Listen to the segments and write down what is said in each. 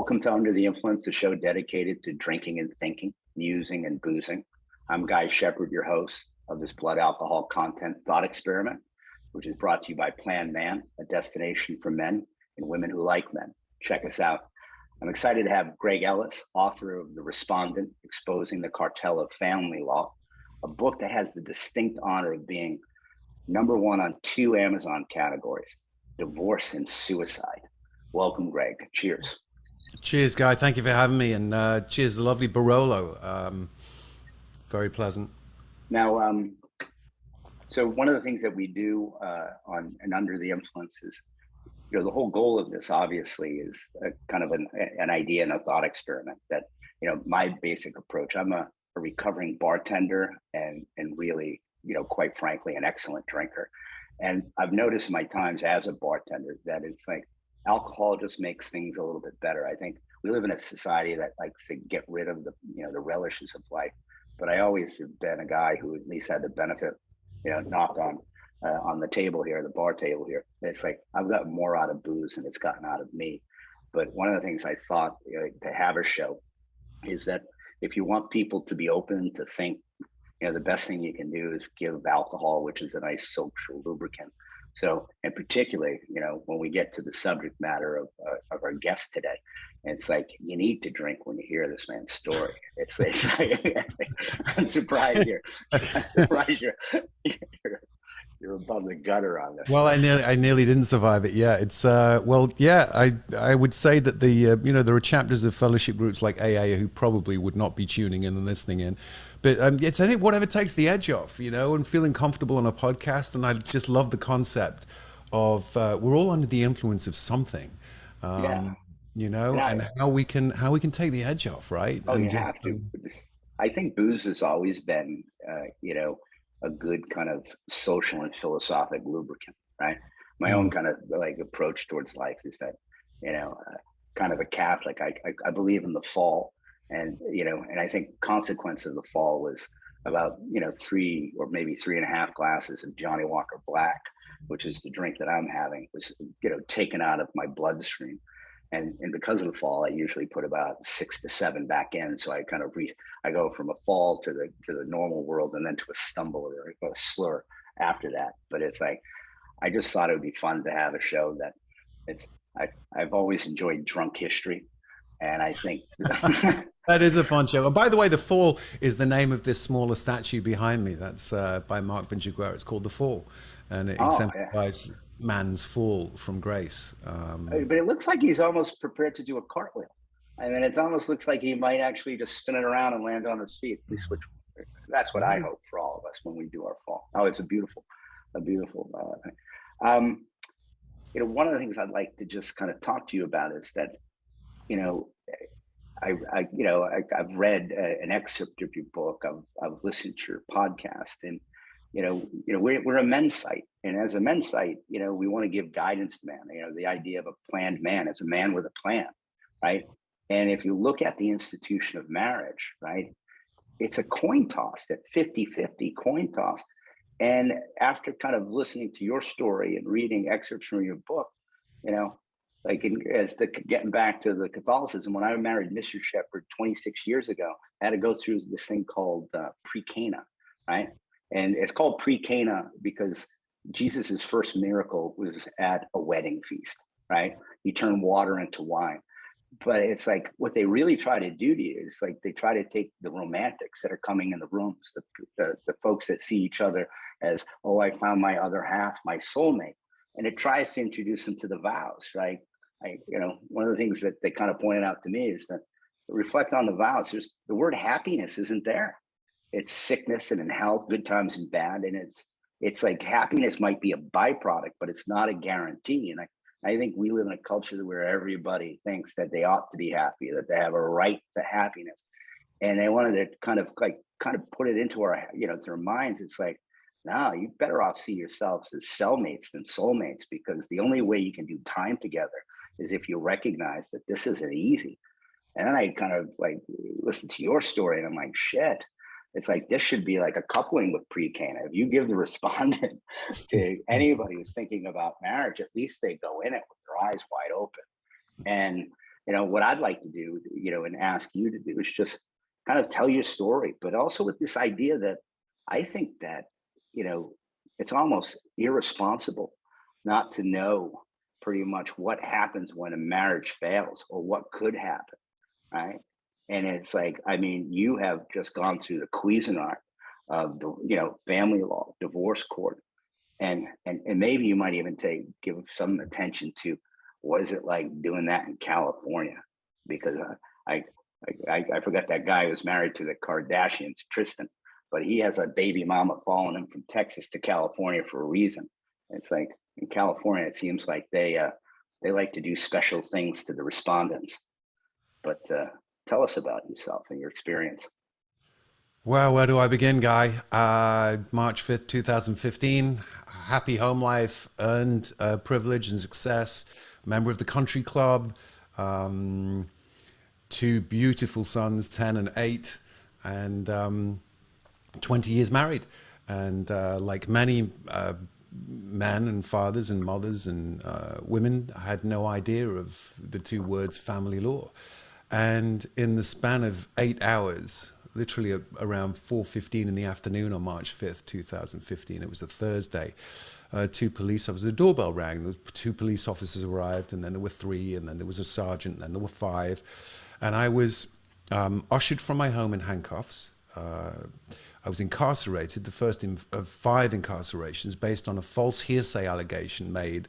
Welcome to Under the Influence, the show dedicated to drinking and thinking, musing and boozing. I'm Guy Shepherd, your host of this blood alcohol content thought experiment, which is brought to you by Plan Man, a destination for men and women who like men. Check us out. I'm excited to have Greg Ellis, author of The Respondent, Exposing the Cartel of Family Law, a book that has the distinct honor of being #1 on 2 Amazon categories, divorce and suicide. Welcome, Greg. Cheers. Cheers, Guy. Thank you for having me. And cheers, the lovely Barolo. Very pleasant. Now, so one of the things that we do on and Under the Influence is, the whole goal of this obviously is kind of an idea and a thought experiment that, my basic approach, I'm a recovering bartender and really, quite frankly, an excellent drinker. And I've noticed in my times as a bartender that it's like alcohol just makes things a little bit better. I think we live in a society that likes to get rid of the, the relishes of life. But I always have been a guy who at least had the benefit, knock on the table here, the bar table here. It's like I've gotten more out of booze than it's gotten out of me. But one of the things I thought to have a show is that if you want people to be open to think, the best thing you can do is give alcohol, which is a nice social lubricant. So, and particularly, when we get to the subject matter of our guest today, it's like you need to drink when you hear this man's story. It's like I'm surprised you're above the gutter on this. Well, I nearly didn't survive it. Yeah, it's I would say that there are chapters of fellowship groups like AA who probably would not be tuning in and listening in, but it's whatever takes the edge off, and feeling comfortable on a podcast. And I just love the concept of we're all under the influence of something, and how we can take the edge off, right? Oh, you have to. I think booze has always been, a good kind of social and philosophic lubricant, right? My own kind of like approach towards life is that, kind of a Catholic. I believe in the fall, and and I think consequence of the fall was about 3 or maybe 3.5 glasses of Johnny Walker Black, which is the drink that I'm having, was taken out of my bloodstream. And because of the fall, I usually put about 6 to 7 back in. So I kind of I go from a fall to the normal world and then to a stumble or a slur after that. But it's like, I just thought it would be fun to have a show that I've always enjoyed drunk history. And I think that is a fun show. And by the way, the Fall is the name of this smaller statue behind me. That's by Mark Vinciguerra. It's called The Fall, and it exemplifies man's fall from grace. But it looks like he's almost prepared to do a cartwheel. I mean, it almost looks like he might actually just spin it around and land on his feet. At least that's what I hope for all of us when we do our fall. Oh, it's a beautiful thing. One of the things I'd like to just kind of talk to you about is that, I've read an excerpt of your book. I've listened to your podcast, and we're a men's site, and as a men's site, we want to give guidance to man. The idea of a planned man as a man with a plan, right? And if you look at the institution of marriage, right, it's a coin toss, that 50-50 coin toss. And after kind of listening to your story and reading excerpts from your book, getting back to the Catholicism, when I married Mr. Shepherd 26 years ago, I had to go through this thing called pre-Cana, right? And it's called pre-Cana because Jesus's first miracle was at a wedding feast, right? He turned water into wine. But it's like what they really try to do to you is like they try to take the romantics that are coming in the rooms, the folks that see each other as, oh, I found my other half, my soulmate. And it tries to introduce them to the vows, right? One of the things that they kind of pointed out to me is that reflect on the vows. The word happiness isn't there. It's sickness and in health, good times and bad. And it's like happiness might be a byproduct, but it's not a guarantee. And I think we live in a culture where everybody thinks that they ought to be happy, that they have a right to happiness. And they wanted to kind of put it into our, to our minds. It's like, no, you better off see yourselves as cellmates than soulmates, because the only way you can do time together is if you recognize that this isn't easy. And then I kind of like listen to your story and I'm like, shit, it's like, this should be like a coupling with pre-Cana. If you give the respondent to anybody who's thinking about marriage, at least they go in it with their eyes wide open. And what I'd like to do, and ask you to do is just kind of tell your story, but also with this idea that I think that, you know, it's almost irresponsible not to know pretty much what happens when a marriage fails or what could happen, right? And it's like, I mean, you have just gone through the Cuisinart of the, family law, divorce court, and maybe you might even give some attention to what is it like doing that in California, because I, I forgot that guy who was married to the Kardashians, Tristan, but he has a baby mama following him from Texas to California for a reason. It's like in California, it seems like they like to do special things to the respondents. But tell us about yourself and your experience. Well, where do I begin, Guy? March 5th, 2015. Happy home life, earned privilege and success. Member of the country club. Two beautiful sons, 10 and 8, and 20 years married. And like many men and fathers and mothers and women, I had no idea of the two words family law. And in the span of 8 hours, literally around 4:15 in the afternoon on March 5th, 2015, it was a Thursday, two police officers, the doorbell rang, two police officers arrived, and then there were three, and then there was a sergeant, and then there were five. And I was ushered from my home in handcuffs. I was incarcerated, the first of 5 incarcerations based on a false hearsay allegation made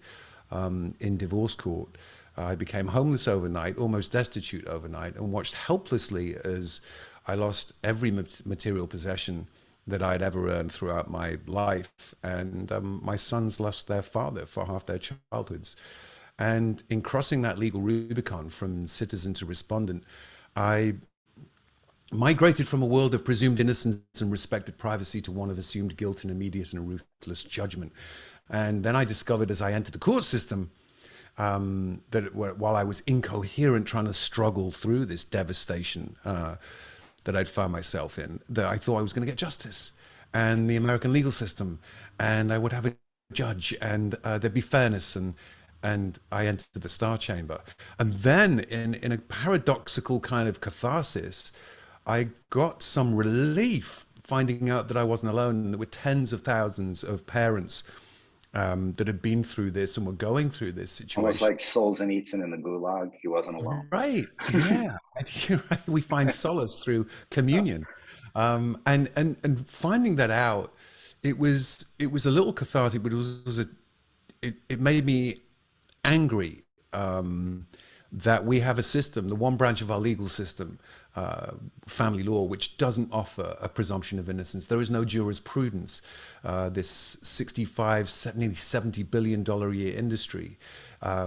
in divorce court. I became homeless overnight, almost destitute overnight, and watched helplessly as I lost every material possession that I'd ever earned throughout my life. And my sons lost their father for half their childhoods. And in crossing that legal Rubicon from citizen to respondent, I migrated from a world of presumed innocence and respected privacy to one of assumed guilt and immediate and ruthless judgment. And then I discovered as I entered the court system that while I was incoherent trying to struggle through this devastation that I'd found myself in, that I thought I was going to get justice and the American legal system, and I would have a judge, and there'd be fairness, and I entered the Star Chamber. And then in a paradoxical kind of catharsis, I got some relief finding out that I wasn't alone, and there were tens of thousands of parents that had been through this and were going through this situation. Almost like Solzhenitsyn in the Gulag, he wasn't alone. Right, yeah. We find solace through communion. And finding that out, it was a little cathartic, but it made me angry that we have a system, the one branch of our legal system, family law, which doesn't offer a presumption of innocence. There is no jurisprudence. This 65, nearly $70 billion a year industry,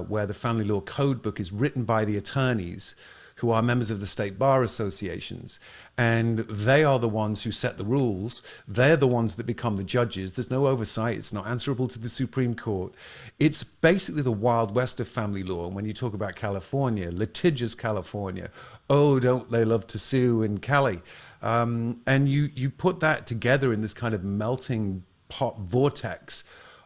where the family law code book is written by the attorneys who are members of the state bar associations, and they are the ones who set the rules. They're the ones that become the judges. There's no oversight. It's not answerable to the Supreme Court. It's basically the Wild West of family law. And when you talk about California, litigious California, oh, don't they love to sue in Cali? And you put that together in this kind of melting pot vortex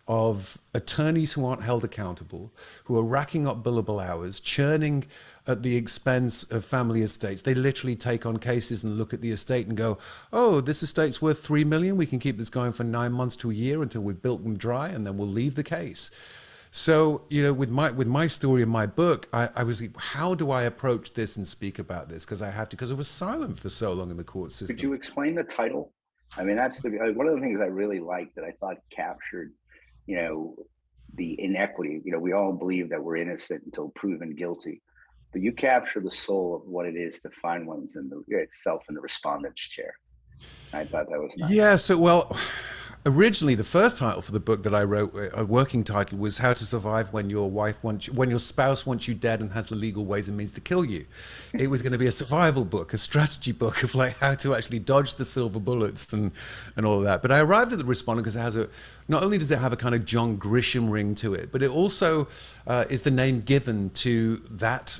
of attorneys who aren't held accountable, who are racking up billable hours, churning at the expense of family estates. They literally take on cases and look at the estate and go, oh, this estate's worth $3 million. We can keep this going for 9 months to a year until we've built them dry, and then we'll leave the case. So, with my story in my book, I was like, how do I approach this and speak about this? Because I have to, because it was silent for so long in the court system. Could you explain the title? I mean, that's one of the things I really liked that I thought captured the inequity. We all believe that we're innocent until proven guilty, but you capture the soul of what it is to find one's itself in the respondent's chair. I thought that was nice. Yeah. So, well, originally the first title for the book that I wrote, a working title, was "How to Survive When Your Spouse Wants You Dead and Has the Legal Ways and Means to Kill You." It was going to be a survival book, a strategy book of like how to actually dodge the silver bullets and all of that. But I arrived at the respondent because it has not only does it have a kind of John Grisham ring to it, but it also is the name given to that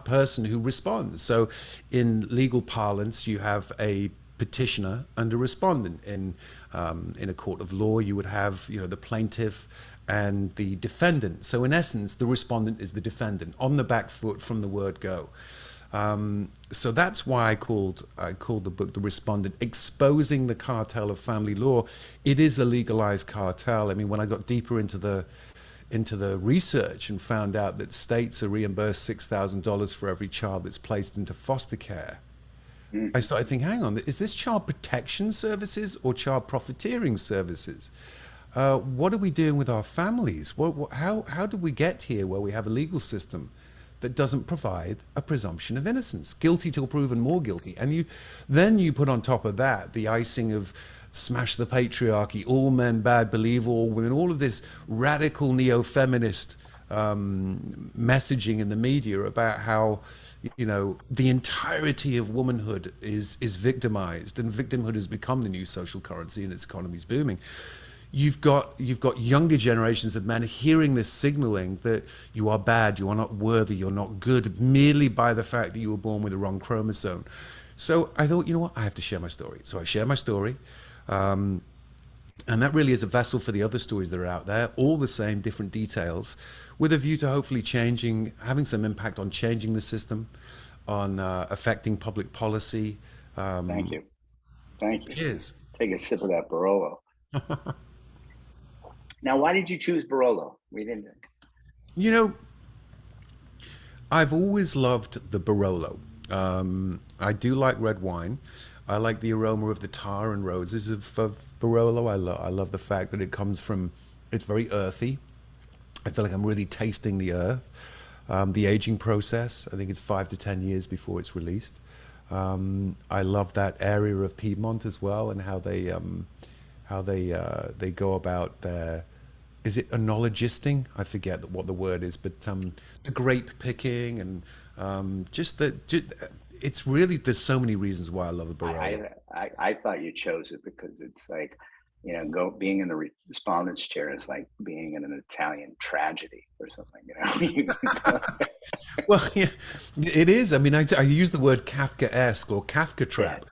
person who responds. So in legal parlance, you have a petitioner and a respondent. In a court of law, you would have the plaintiff and the defendant. So in essence, the respondent is the defendant, on the back foot from the word go. So that's why I called the book "The Respondent," exposing the cartel of family law. It is a legalized cartel. I mean, when I got deeper into the research and found out that states are reimbursed $6,000 for every child that's placed into foster care, I started thinking, hang on, is this child protection services or child profiteering services? What are we doing with our families? How did we get here where we have a legal system that doesn't provide a presumption of innocence, guilty till proven more guilty? And then you put on top of that the icing of smash the patriarchy, all men bad, believe all women, all of this radical neo-feminist messaging in the media about how, the entirety of womanhood is victimized, and victimhood has become the new social currency and its economy's booming. You've got younger generations of men hearing this signaling that you are bad, you are not worthy, you're not good, merely by the fact that you were born with the wrong chromosome. So I thought, you know what, I have to share my story. So I share my story. And that really is a vessel for the other stories that are out there, all the same, different details, with a view to hopefully having some impact on changing the system, on affecting public policy. Thank you. Thank you. Cheers. Take a sip of that Barolo. Now, why did you choose Barolo? We didn't. I've always loved the Barolo. I do like red wine. I like the aroma of the tar and roses of Barolo. I love the fact that it's very earthy. I feel like I'm really tasting the earth. The aging process, I think it's 5 to 10 years before it's released. I love that area of Piedmont as well, and how they go about their, is it enologisting? I forget what the word is, but the grape picking and it's really, there's so many reasons why I love the Barolo. I thought you chose it because it's like, being in the respondent's chair is like being in an Italian tragedy or something, Well, yeah, it is. I mean, I use the word Kafkaesque or Kafka trap.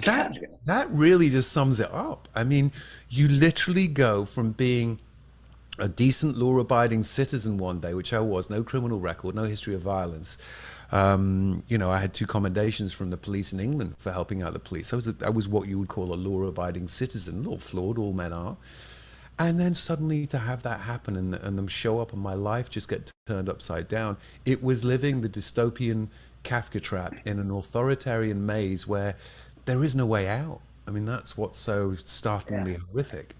Yeah. That really just sums it up. I mean, you literally go from being a decent law-abiding citizen one day, which I was, no criminal record, no history of violence. I had 2 commendations from the police in England for helping out the police. I was what you would call a law-abiding citizen, a little flawed, all men are. And then suddenly to have that happen and them show up and my life just get turned upside down. It was living the dystopian Kafka trap in an authoritarian maze where there is no way out. I mean, that's what's so startlingly horrific.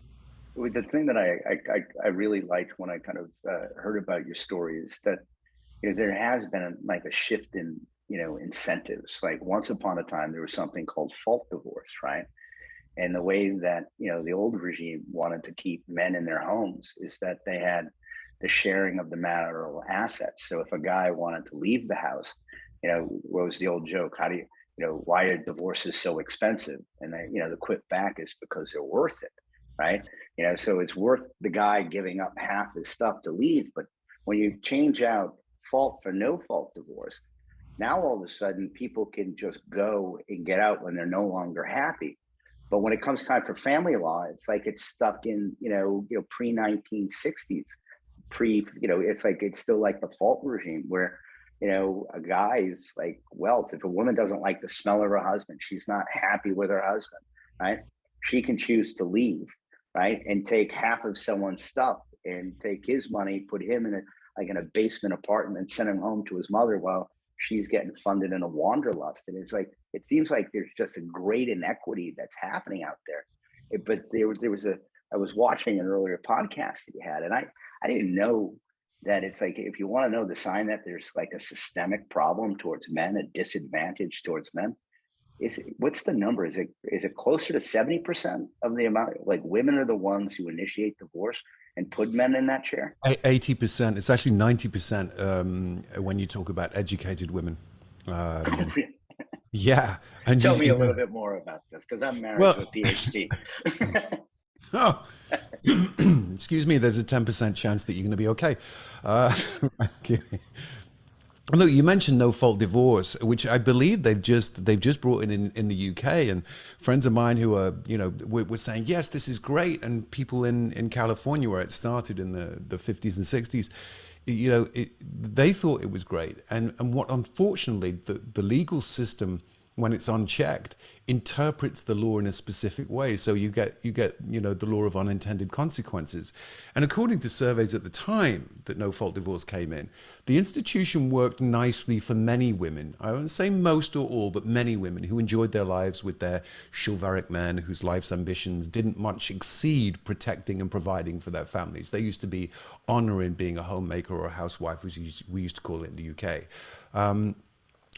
The thing that I really liked when I kind of heard about your story is that there has been a shift in incentives. Like once upon a time, there was something called fault divorce, right? And the way that the old regime wanted to keep men in their homes is that they had the sharing of the marital assets. So if a guy wanted to leave the house, what was the old joke? How do why are divorces so expensive? And the quick back is because they're worth it, right? So it's worth the guy giving up half his stuff to leave. But when you change out fault for no fault divorce, now all of a sudden people can just go and get out when they're no longer happy. But when it comes time for family law, it's like it's stuck in pre 1960s, it's like it's still like the fault regime where a guy's like wealth. If a woman doesn't like the smell of her husband, she's not happy with her husband, right? She can choose to leave, right, and take half of someone's stuff and take his money, put him in a basement apartment, send him home to his mother while she's getting funded in a wanderlust. And it's like, it seems like there's just a great inequity that's happening out there. But I was watching an earlier podcast that you had, and I didn't know that it's like, if you want to know the sign that there's like a systemic problem towards men, a disadvantage towards men, what's the number? Is it closer to 70% of the amount? Like women are the ones who initiate divorce and put men in that chair? 80%. It's actually 90% when you talk about educated women. Yeah. And Tell me a little bit more about this, because I'm married to a PhD. Oh, excuse me. There's a 10% chance that you're going to be okay. Look, you mentioned no fault divorce, which I believe they've just brought in the UK, and friends of mine who are were saying yes, this is great, and people in California where it started in the 50s and 60s, they thought it was great, and what unfortunately the legal system, when it's unchecked, interprets the law in a specific way. So you get the law of unintended consequences. And according to surveys at the time that no fault divorce came in, the institution worked nicely for many women. I won't say most or all, but many women who enjoyed their lives with their chivalric men whose life's ambitions didn't much exceed protecting and providing for their families. They used to be honoring being a homemaker or a housewife, as we used to call it in the UK.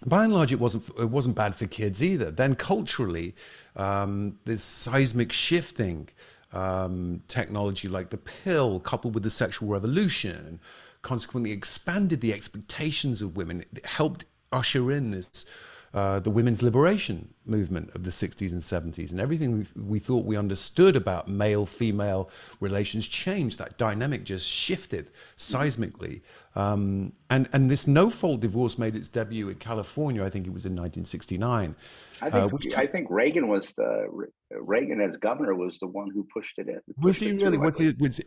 By and large, it wasn't bad for kids either. Then culturally, this seismic shifting technology like the pill, coupled with the sexual revolution, consequently expanded the expectations of women. It helped usher in this the women's liberation movement of the 60s and 70s, and everything we thought we understood about male-female relations changed. That dynamic just shifted seismically, and this no-fault divorce made its debut in California. I think it was in 1969. I think Reagan as governor was the one who pushed it in. Was Pushed he it really? through, I believe.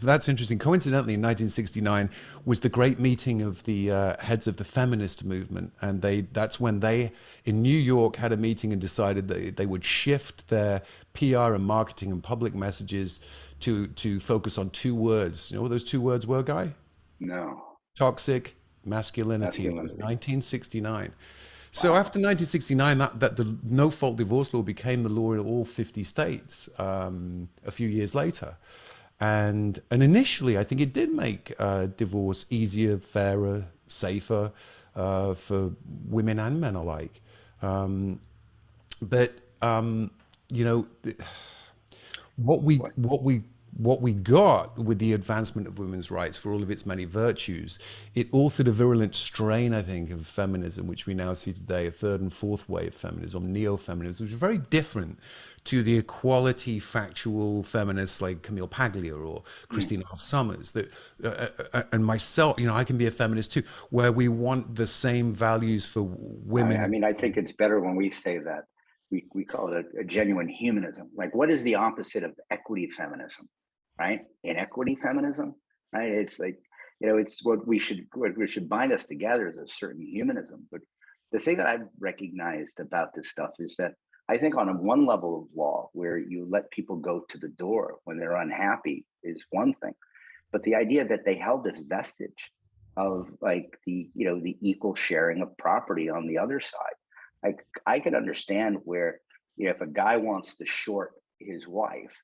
That's interesting. Coincidentally, in 1969 was the great meeting of the heads of the feminist movement, and that's when they in New York had a meeting and decided that they would shift their PR and marketing and public messages to focus on two words. You know what those two words were, Guy? No, Toxic masculinity. That was masculinity. 1969. So Wow. after 1969, that the no-fault divorce law became the law in all 50 states a few years later. And initially, I think it did make divorce easier, fairer, safer for women and men alike. Um, but you know, what we What? what we what we got with the advancement of women's rights for all of its many virtues, it authored a virulent strain, I think, of feminism, which we now see today, a third and fourth way of feminism, neo-feminism, which is very different to the equality factual feminists like Camille Paglia or Mm. Christina Hoff Sommers, that and myself, I can be a feminist too, where we want the same values for I women. mean, I think it's better when we say that. We call it a genuine humanism. Like, what is the opposite of equity feminism, right? Inequity feminism, right? It's like, it's what we should bind us together is a certain humanism. But the thing that I've recognized about this stuff is that I think on a one level of law where you let people go to the door when they're unhappy is one thing, but the idea that they held this vestige of like the equal sharing of property on the other side, like I can understand where if a guy wants to short his wife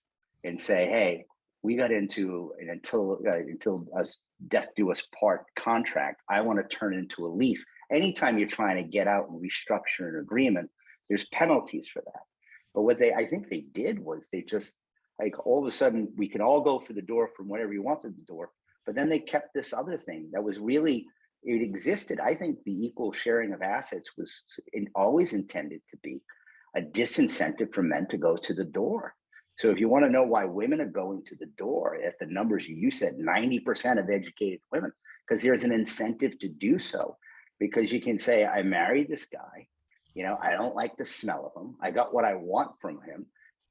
and say, hey, we got into an until us death do us part contract, I want to turn it into a lease. Anytime you're trying to get out and restructure an agreement, there's penalties for that. But what I think they did was they just, like, all of a sudden we can all go for the door from whenever you wanted the door. But then they kept this other thing that was really, it existed. I think the equal sharing of assets was always intended to be a disincentive for men to go to the door. So if you want to know why women are going to the door at the numbers you said, 90% of educated women, because there's an incentive to do so. Because you can say, I married this guy, I don't like the smell of him. I got what I want from him.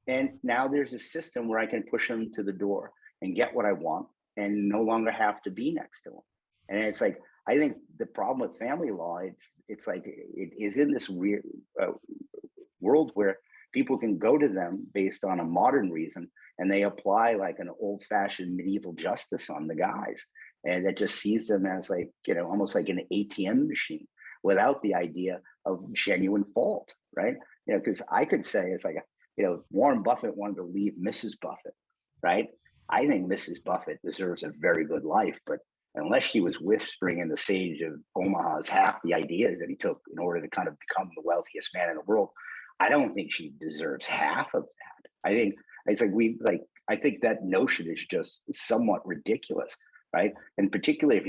And now there's a system where I can push him to the door and get what I want and no longer have to be next to him. And it's like, I think the problem with family law, it's like it is in this weird world where people can go to them based on a modern reason, and they apply like an old-fashioned medieval justice on the guys, and that just sees them as like almost like an ATM machine without the idea of genuine fault, right? Because I could say it's like Warren Buffett wanted to leave Mrs. Buffett, right? I think Mrs. Buffett deserves a very good life, but unless she was whispering in the sage of Omaha's half the ideas that he took in order to kind of become the wealthiest man in the world, I don't think she deserves half of that. I think it's I think that notion is just somewhat ridiculous, right? And particularly if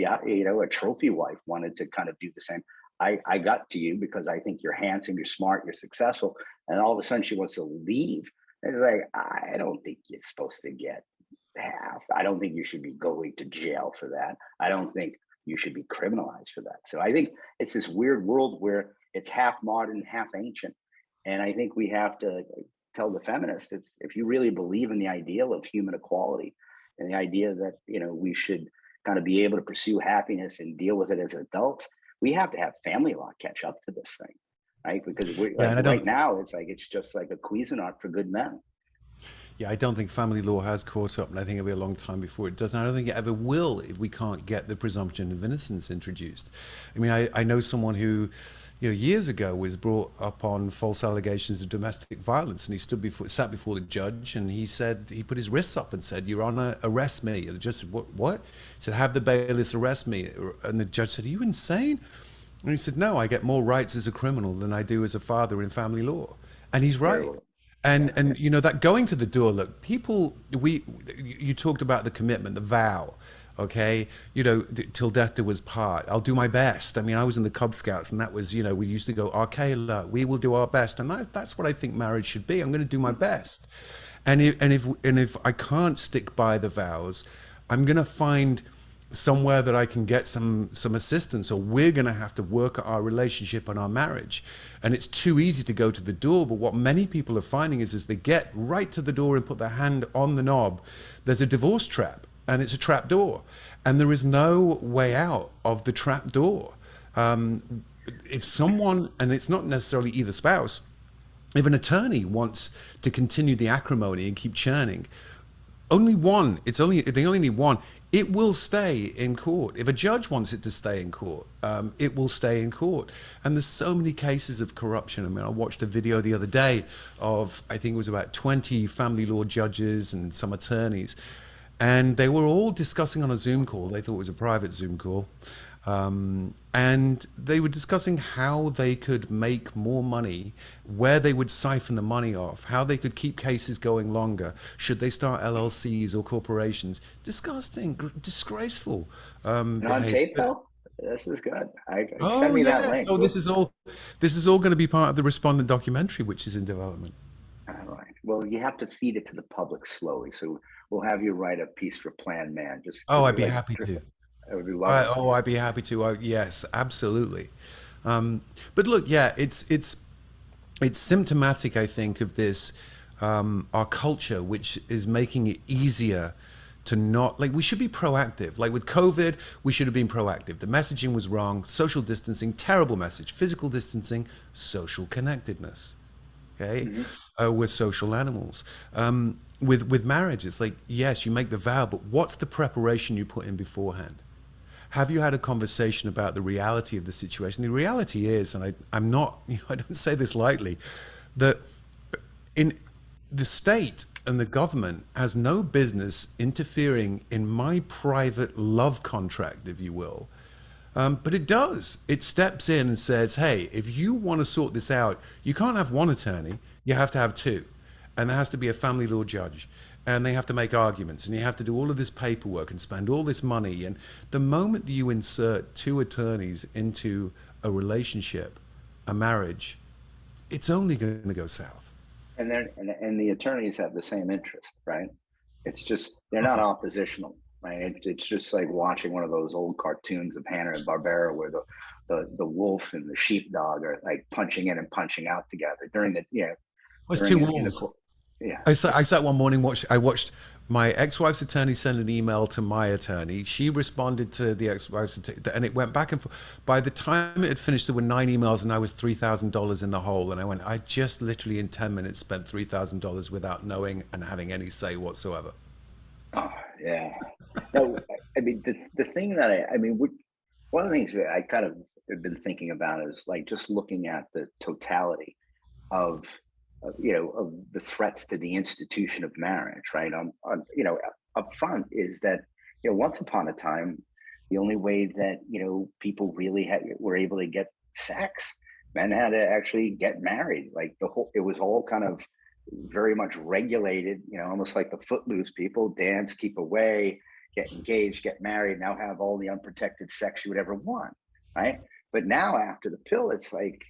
a trophy wife wanted to kind of do the same. I got to you because I think you're handsome, you're smart, you're successful, and all of a sudden she wants to leave. And it's like, I don't think you're supposed to get half. I don't think you should be going to jail for that. I don't think you should be criminalized for that. So I think it's this weird world where it's half modern, half ancient. And I think we have to tell the feminists, it's, if you really believe in the ideal of human equality and the idea that, we should kind of be able to pursue happiness and deal with it as adults, we have to have family law catch up to this thing, right? Because we're Yeah, like and I right don't. now, it's just like a Cuisinart for good men. Yeah, I don't think family law has caught up, and I think it'll be a long time before it does. And I don't think it ever will if we can't get the presumption of innocence introduced. I mean, I know someone who, years ago was brought up on false allegations of domestic violence, and he sat before the judge, and he said, he put his wrists up and said, "Your Honor, arrest me." And the judge said, "What?" He said, "Have the bailiffs arrest me." And the judge said, "Are you insane?" And he said, "No, I get more rights as a criminal than I do as a father in family law." And he's right. Terrible. And Yeah, yeah. that going to the door, look, people, you talked about the commitment, the vow, okay, till death do us part. I'll do my best. I mean, I was in the Cub Scouts, and that was, we used to go, Arcala, we will do our best. And that's what I think marriage should be. I'm going to do my best. And if I can't stick by the vows, I'm going to find somewhere that I can get some assistance, or we're going to have to work at our relationship and our marriage. And it's too easy to go to the door, but what many people are finding is, as they get right to the door and put their hand on the knob, there's a divorce trap, and it's a trap door, and there is no way out of the trap door. If someone, and it's not necessarily either spouse, if an attorney wants to continue the acrimony and keep churning, only one, they only need one, it will stay in court. If a judge wants it to stay in court, it will stay in court. And there's so many cases of corruption. I mean, I watched a video the other day of, I think it was about 20 family law judges and some attorneys, and they were all discussing on a Zoom call. They thought it was a private Zoom call. And they were discussing how they could make more money, where they would siphon the money off, how they could keep cases going longer, should they start LLCs or corporations. Disgusting, disgraceful And on tape behavior. though, this is good. Send Oh me that yes. link. Oh, this is all going to be part of the Respondent documentary, which is in development. All right. Well, you have to feed it to the public slowly. So we'll have you write a piece for Plan Man. Just Oh, I'd be like, happy to. I would love it. I'd be happy to. Yes, absolutely. But look, yeah, it's symptomatic, I think, of this our culture, which is making it easier to not, like, we should be proactive. Like with COVID, we should have been proactive. The messaging was wrong. Social distancing, terrible message. Physical distancing, social connectedness. Okay, Hmm. we're social animals. With marriage, it's like, yes, you make the vow, but what's the preparation you put in beforehand? Have you had a conversation about the reality of the situation? The reality is, and I'm not, I don't say this lightly, that in the state and the government has no business interfering in my private love contract, if you will. But it does. It steps in and says, hey, if you want to sort this out, you can't have one attorney, you have to have two. And there has to be a family law judge. And they have to make arguments, and you have to do all of this paperwork and spend all this money. And the moment that you insert two attorneys into a relationship, a marriage, it's only going to go south. And the attorneys have the same interest, right? It's just they're not oppositional, right? It's just like watching one of those old cartoons of Hanna and Barbera where the wolf and the sheepdog are like punching in and punching out together during the Well, it's two during in the wolves. yeah. I sat one morning, I watched my ex-wife's attorney send an email to my attorney. She responded to the ex-wife's attorney, and it went back and forth. By the time it had finished, there were 9 emails, and I was $3,000 in the hole. And I went, I just literally in 10 minutes spent $3,000 without knowing and having any say whatsoever. Oh, yeah. No, I mean the thing that one of the things that I kind of have been thinking about is like just looking at the totality of of the threats to the institution of marriage, right? Up front is that once upon a time, the only way that people really were able to get sex, men had to actually get married. Like it was all kind of very much regulated, almost like the footloose people dance, keep away, get engaged, get married, now have all the unprotected sex you would ever want, right? But now after the pill, it's like,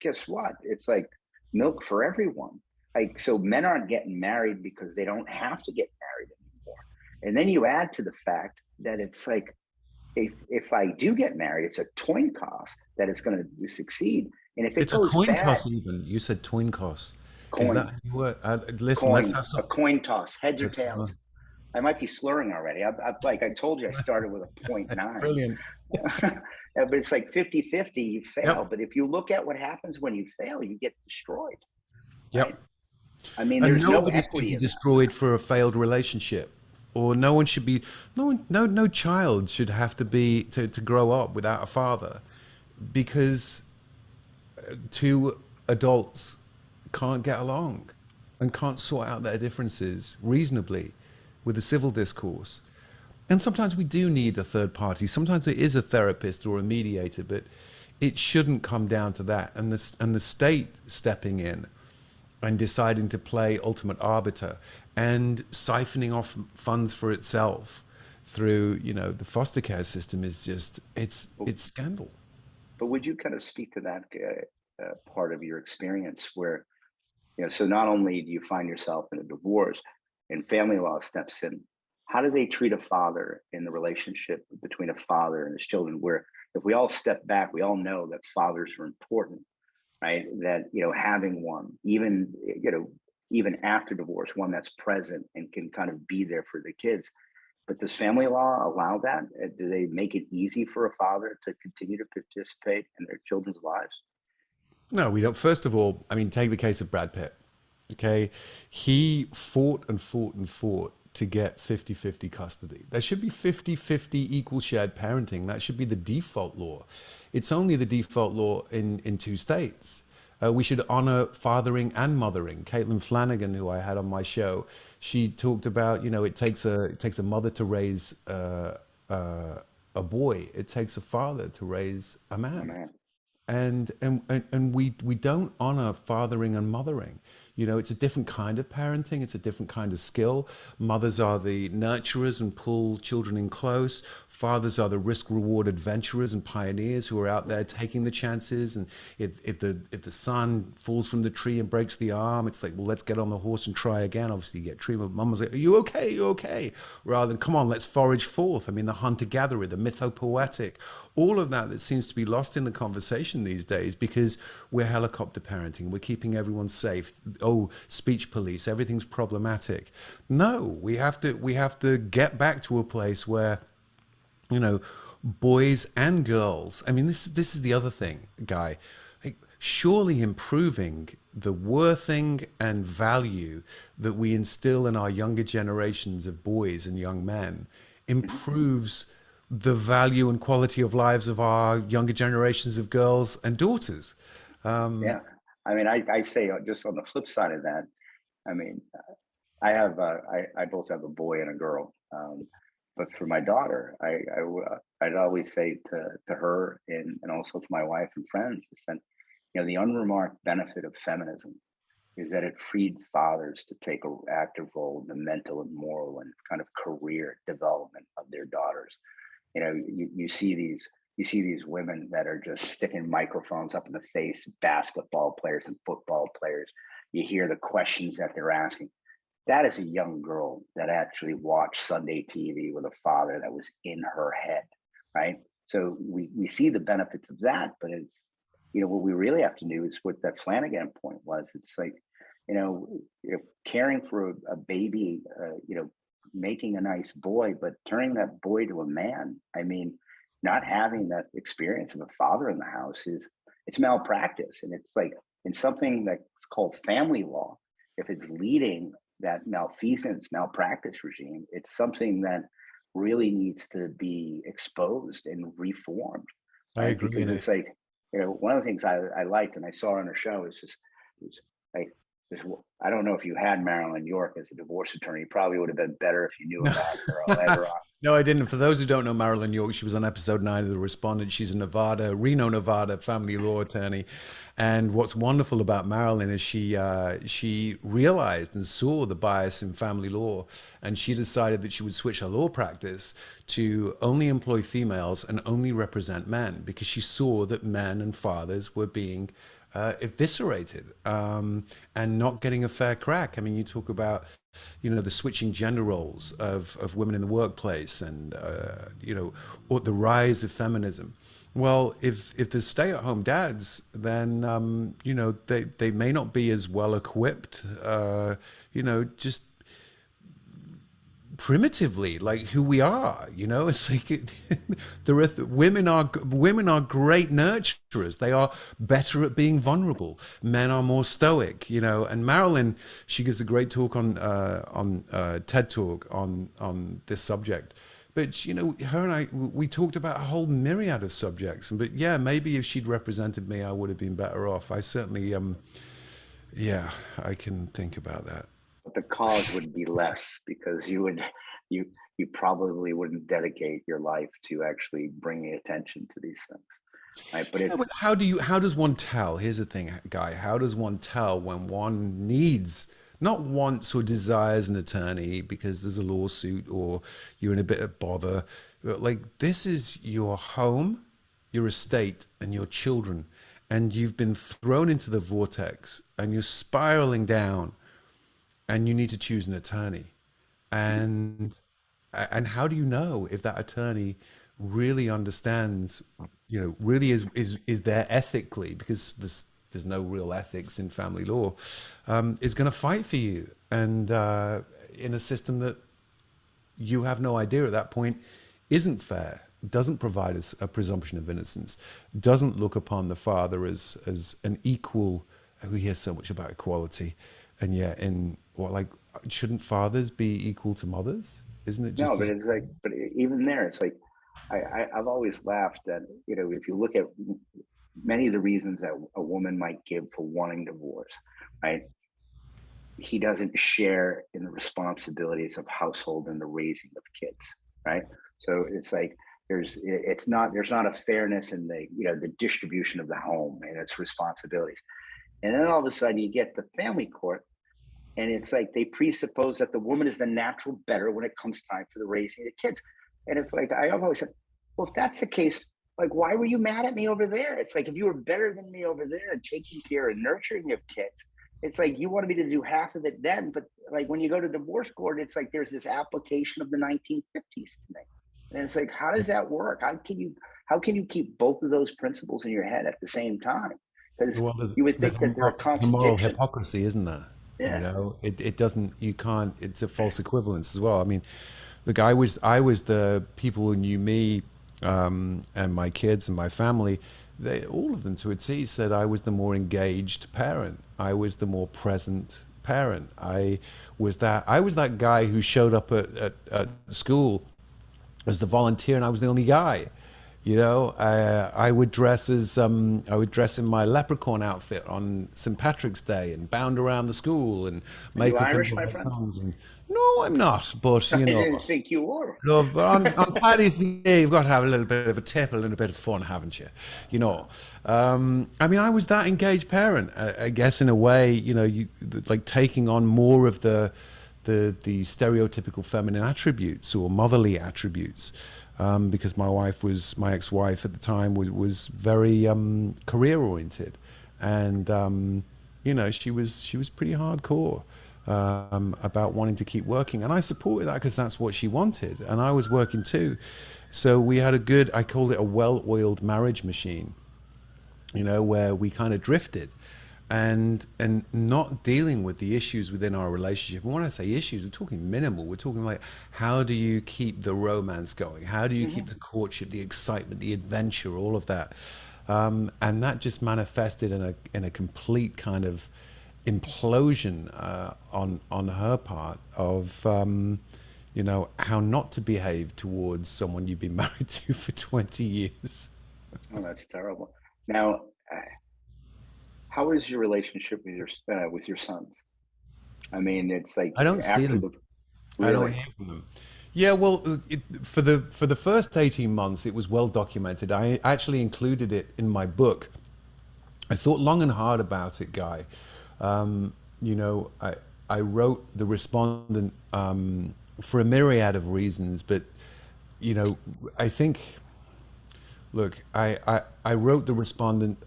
guess what? It's like milk for everyone. Like, so men aren't getting married because they don't have to get married anymore. And then you add to the fact that it's like, if I do get married, it's a coin toss that it's going to succeed. And if it It's a goes coin bad, toss even. You said twin toss. Is that coin, how you word? Listen, let's have a some. coin toss, heads or tails. I might be slurring already. Like I told you, I started with a point nine. Brilliant. But it's like 50-50, you fail. Yep. But if you look at what happens when you fail, you get destroyed, right? Yep. I mean, And there's no nobody should equity be in that. destroyed for a failed relationship, or no one should be. No child should have to be to grow up without a father, because two adults can't get along and can't sort out their differences reasonably with the civil discourse. And sometimes we do need a third party. Sometimes there is a therapist or a mediator, but it shouldn't come down to that. And the state stepping in and deciding to play ultimate arbiter and siphoning off funds for itself through, the foster care system is just, it's scandal. But would you kind of speak to that part of your experience where, so not only do you find yourself in a divorce and family law steps in, how do they treat a father in the relationship between a father and his children? Where if we all step back, we all know that fathers are important, right? That, having one, even after divorce, one that's present and can kind of be there for the kids. But does family law allow that? Do they make it easy for a father to continue to participate in their children's lives? No, we don't. First of all, I mean, take the case of Brad Pitt. Okay. He fought and fought and fought to get 50-50 custody. There should be 50-50 equal shared parenting. That should be the default law. It's only the default law in two states. We should honor fathering and mothering. Caitlin Flanagan, who I had on my show, she talked about, it takes a mother to raise a boy. It takes a father to raise a man. Man. And we don't honor fathering and mothering. It's a different kind of parenting. It's a different kind of skill. Mothers are the nurturers and pull children in close. Fathers are the risk reward adventurers and pioneers who are out there taking the chances. And if the son falls from the tree and breaks the arm, it's like, well, let's get on the horse and try again. Obviously, you get treatment. Mum was like, are you okay? You okay? Rather than, come on, let's forage forth. I mean, the hunter-gatherer, the mythopoetic, all of that seems to be lost in the conversation these days because we're helicopter parenting. We're keeping everyone safe. Oh, speech police, everything's problematic. No, we have to get back to a place where, boys and girls. I mean, this is the other thing, Guy. Like, surely improving the worthing and value that we instill in our younger generations of boys and young men improves the value and quality of lives of our younger generations of girls and daughters. Yeah. I mean, I say just on the flip side of that, I mean, I both have a boy and a girl. But for my daughter, I'd always say to her and also to my wife and friends is that, the unremarked benefit of feminism is that it freed fathers to take an active role in the mental and moral and kind of career development of their daughters. You see these women that are just sticking microphones up in the face of basketball players and football players. You hear the questions that they're asking. That is a young girl that actually watched Sunday TV with a father that was in her head, right? So we see the benefits of that, but it's, what we really have to do is what that Flanagan point was. It's like, caring for a baby, making a nice boy, but turning that boy to a man. I mean, not having that experience of a father in the house it's malpractice. And it's like in something that's called family law, if it's leading that malfeasance, malpractice regime, it's something that really needs to be exposed and reformed. I Right? agree. Because it's like, one of the things I liked and I saw on her show is like this. I don't know if you had Marilyn York as a divorce attorney. It probably would have been better if you knew about her later on. No, I didn't. For those who don't know Marilyn York, she was on episode 9 of The Respondent. She's a Reno, Nevada family law attorney. And what's wonderful about Marilyn is she realized and saw the bias in family law, and she decided that she would switch her law practice to only employ females and only represent men because she saw that men and fathers were being eviscerated, and not getting a fair crack. I mean, you talk about, the switching gender roles of women in the workplace, and or the rise of feminism. Well, if there's stay-at-home dads, then they may not be as well equipped, just primitively, like who we are. It's like women are great nurturers. They are better at being vulnerable. Men are more stoic. And Marilyn, she gives a great talk on TED Talk on this subject. But her and I, we talked about a whole myriad of subjects. But yeah, maybe if she'd represented me, I would have been better off. I certainly yeah, I can think about that. But the cause would be less, because you you probably wouldn't dedicate your life to actually bringing attention to these things, right? But Yeah, it's but how does one tell? Here's the thing, Guy. How does one tell when one needs, not wants or desires an attorney because there's a lawsuit or you're in a bit of bother? But like, this is your home, your estate, and your children, and you've been thrown into the vortex and you're spiraling down, and you need to choose an attorney. And how do you know if that attorney really understands, really is there ethically, because there's no real ethics in family law, is going to fight for you, and in a system that you have no idea at that point isn't fair, doesn't provide us a presumption of innocence, doesn't look upon the father as an equal. We hear so much about equality, and yet in what, like, shouldn't fathers be equal to mothers? Isn't it no, just but as it's like, but even there, it's like I've always laughed that, if you look at many of the reasons that a woman might give for wanting divorce, right? He doesn't share in the responsibilities of household and the raising of kids, right? So it's like there's not a fairness in the distribution of the home and its responsibilities. And then all of a sudden you get the family court, and it's like they presuppose that the woman is the natural better when it comes time for the raising of the kids. And it's like I've always said, well, if that's the case, like, why were you mad at me over there? It's like, if you were better than me over there and taking care and nurturing your kids, it's like you wanted me to do half of it then. But like when you go to divorce court, it's like there's this application of the 1950s to me. And it's like, how does that work? How can you keep both of those principles in your head at the same time? Because well, you would there's think that they're a a moral contradiction. hypocrisy, isn't there? Yeah. It doesn't, you can't, it's a false equivalence as well. I mean, look, I was the people who knew me, and my kids and my family, all of them to a T said I was the more engaged parent. I was the more present parent. I was that guy who showed up at school as the volunteer, and I was the only guy. I would dress in my leprechaun outfit on St. Patrick's Day and bound around the school and Are you make up Irish, into my friend? songs. And no, I'm not, but I didn't think you were. love. But on Paddy's Day, you've got to have a little bit of a tipple and a bit of fun, haven't you? I mean, I was that engaged parent, I guess, in a way. Like taking on more of the stereotypical feminine attributes or motherly attributes, because my ex-wife at the time was very career oriented, and she was pretty hardcore about wanting to keep working, and I supported that because that's what she wanted, and I was working too. So we had I called it a well-oiled marriage machine, where we kind of drifted, and not dealing with the issues within our relationship. And when I say issues, we're talking minimal. We're talking like, how do you keep the romance going? How do you keep the courtship, the excitement, the adventure, all of that? And that just manifested in a complete kind of implosion on her part of how not to behave towards someone you've been married to for 20 years. Oh, that's terrible. Now, how is your relationship with your sons? I mean, it's like I don't see after them. the I don't really. hear from them. Yeah, well, for the first 18 months, it was well documented. I actually included it in my book. I thought long and hard about it, Guy. I wrote the respondent for a myriad of reasons, but I think, look, I wrote the respondent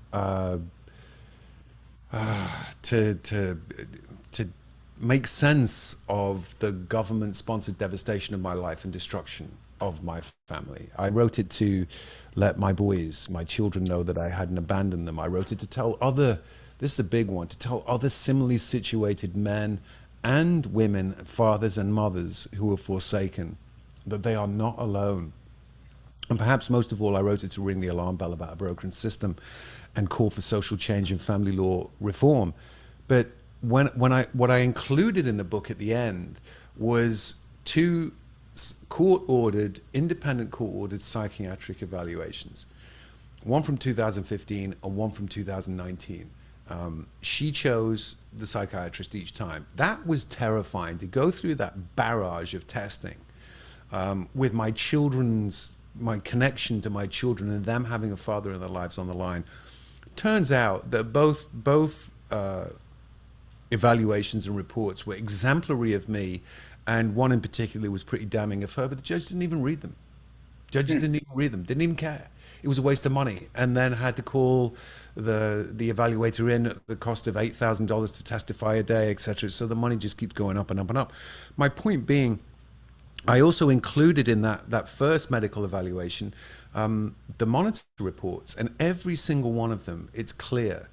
to make sense of the government-sponsored devastation of my life and destruction of my family. I wrote it to let my boys, my children, know that I hadn't abandoned them. I wrote it to tell other, this is a big one, to tell other similarly situated men and women, fathers and mothers who are forsaken, that they are not alone. And perhaps most of all, I wrote it to ring the alarm bell about a broken system and call for social change and family law reform. But what I included in the book at the end was two independent court-ordered psychiatric evaluations, one from 2015 and one from 2019. She chose the psychiatrist each time. That was terrifying to go through that barrage of testing with my connection to my children and them having a father in their lives on the line. Turns out that both evaluations and reports were exemplary of me, and one in particular was pretty damning of her, but the judge didn't even read them. Judges didn't even read them, didn't even care. It was a waste of money, and then had to call the evaluator in at the cost of $8,000 to testify a day, etc. So the money just keeps going up and up and up. My point being, I also included in that first medical evaluation the monitor reports, and every single one of them, it's clear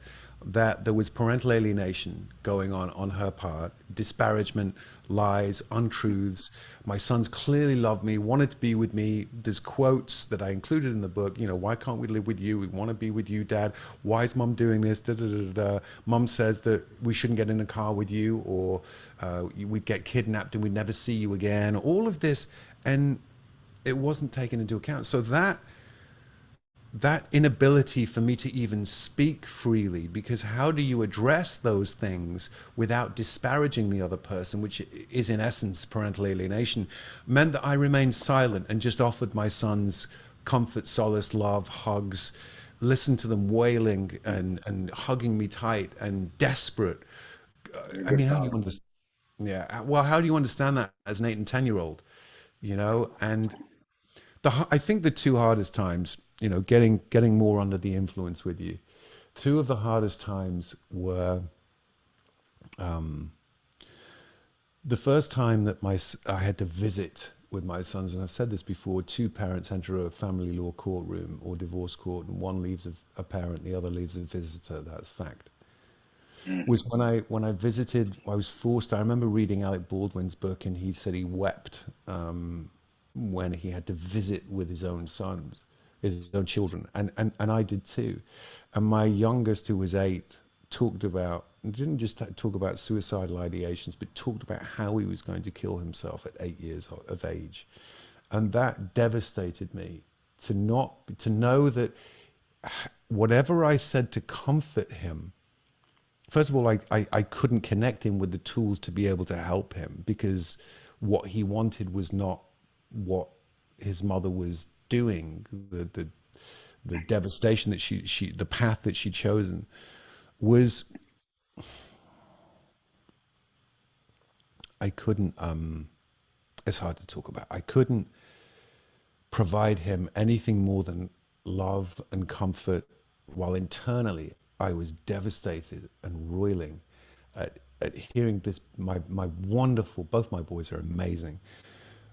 that there was parental alienation going on her part, disparagement, lies, untruths. My sons clearly loved me, wanted to be with me. There's quotes that I included in the book, why can't we live with you? We want to be with you, Dad. Why is Mum doing this? Da, da, da, da. Mum says that we shouldn't get in a car with you, or we'd get kidnapped and we'd never see you again. All of this, and it wasn't taken into account. So that inability for me to even speak freely, because how do you address those things without disparaging the other person, which is in essence parental alienation, meant that I remained silent and just offered my sons comfort, solace, love, hugs, listened to them wailing and hugging me tight and desperate. I mean, how do you understand? Yeah, well, how do you understand that as an 8 and 10-year-old, and I think the two hardest times, getting more under the influence with you. Two of the hardest times were the first time that I had to visit with my sons, and I've said this before, two parents enter a family law courtroom or divorce court, and one leaves a parent, the other leaves a visitor. That's fact. Was when I visited, I was forced. I remember reading Alec Baldwin's book, and he said he wept when he had to visit with his own sons, his own children, and I did too. And my youngest, who was 8, didn't just talk about suicidal ideations, but talked about how he was going to kill himself at 8 years of age. And that devastated me, to know that whatever I said to comfort him, first of all, I couldn't connect him with the tools to be able to help him, because what he wanted was not what his mother was doing. The devastation that the path that she'd chosen was, I couldn't, it's hard to talk about. I couldn't provide him anything more than love and comfort, while internally I was devastated and roiling at hearing this. My wonderful, both my boys are amazing.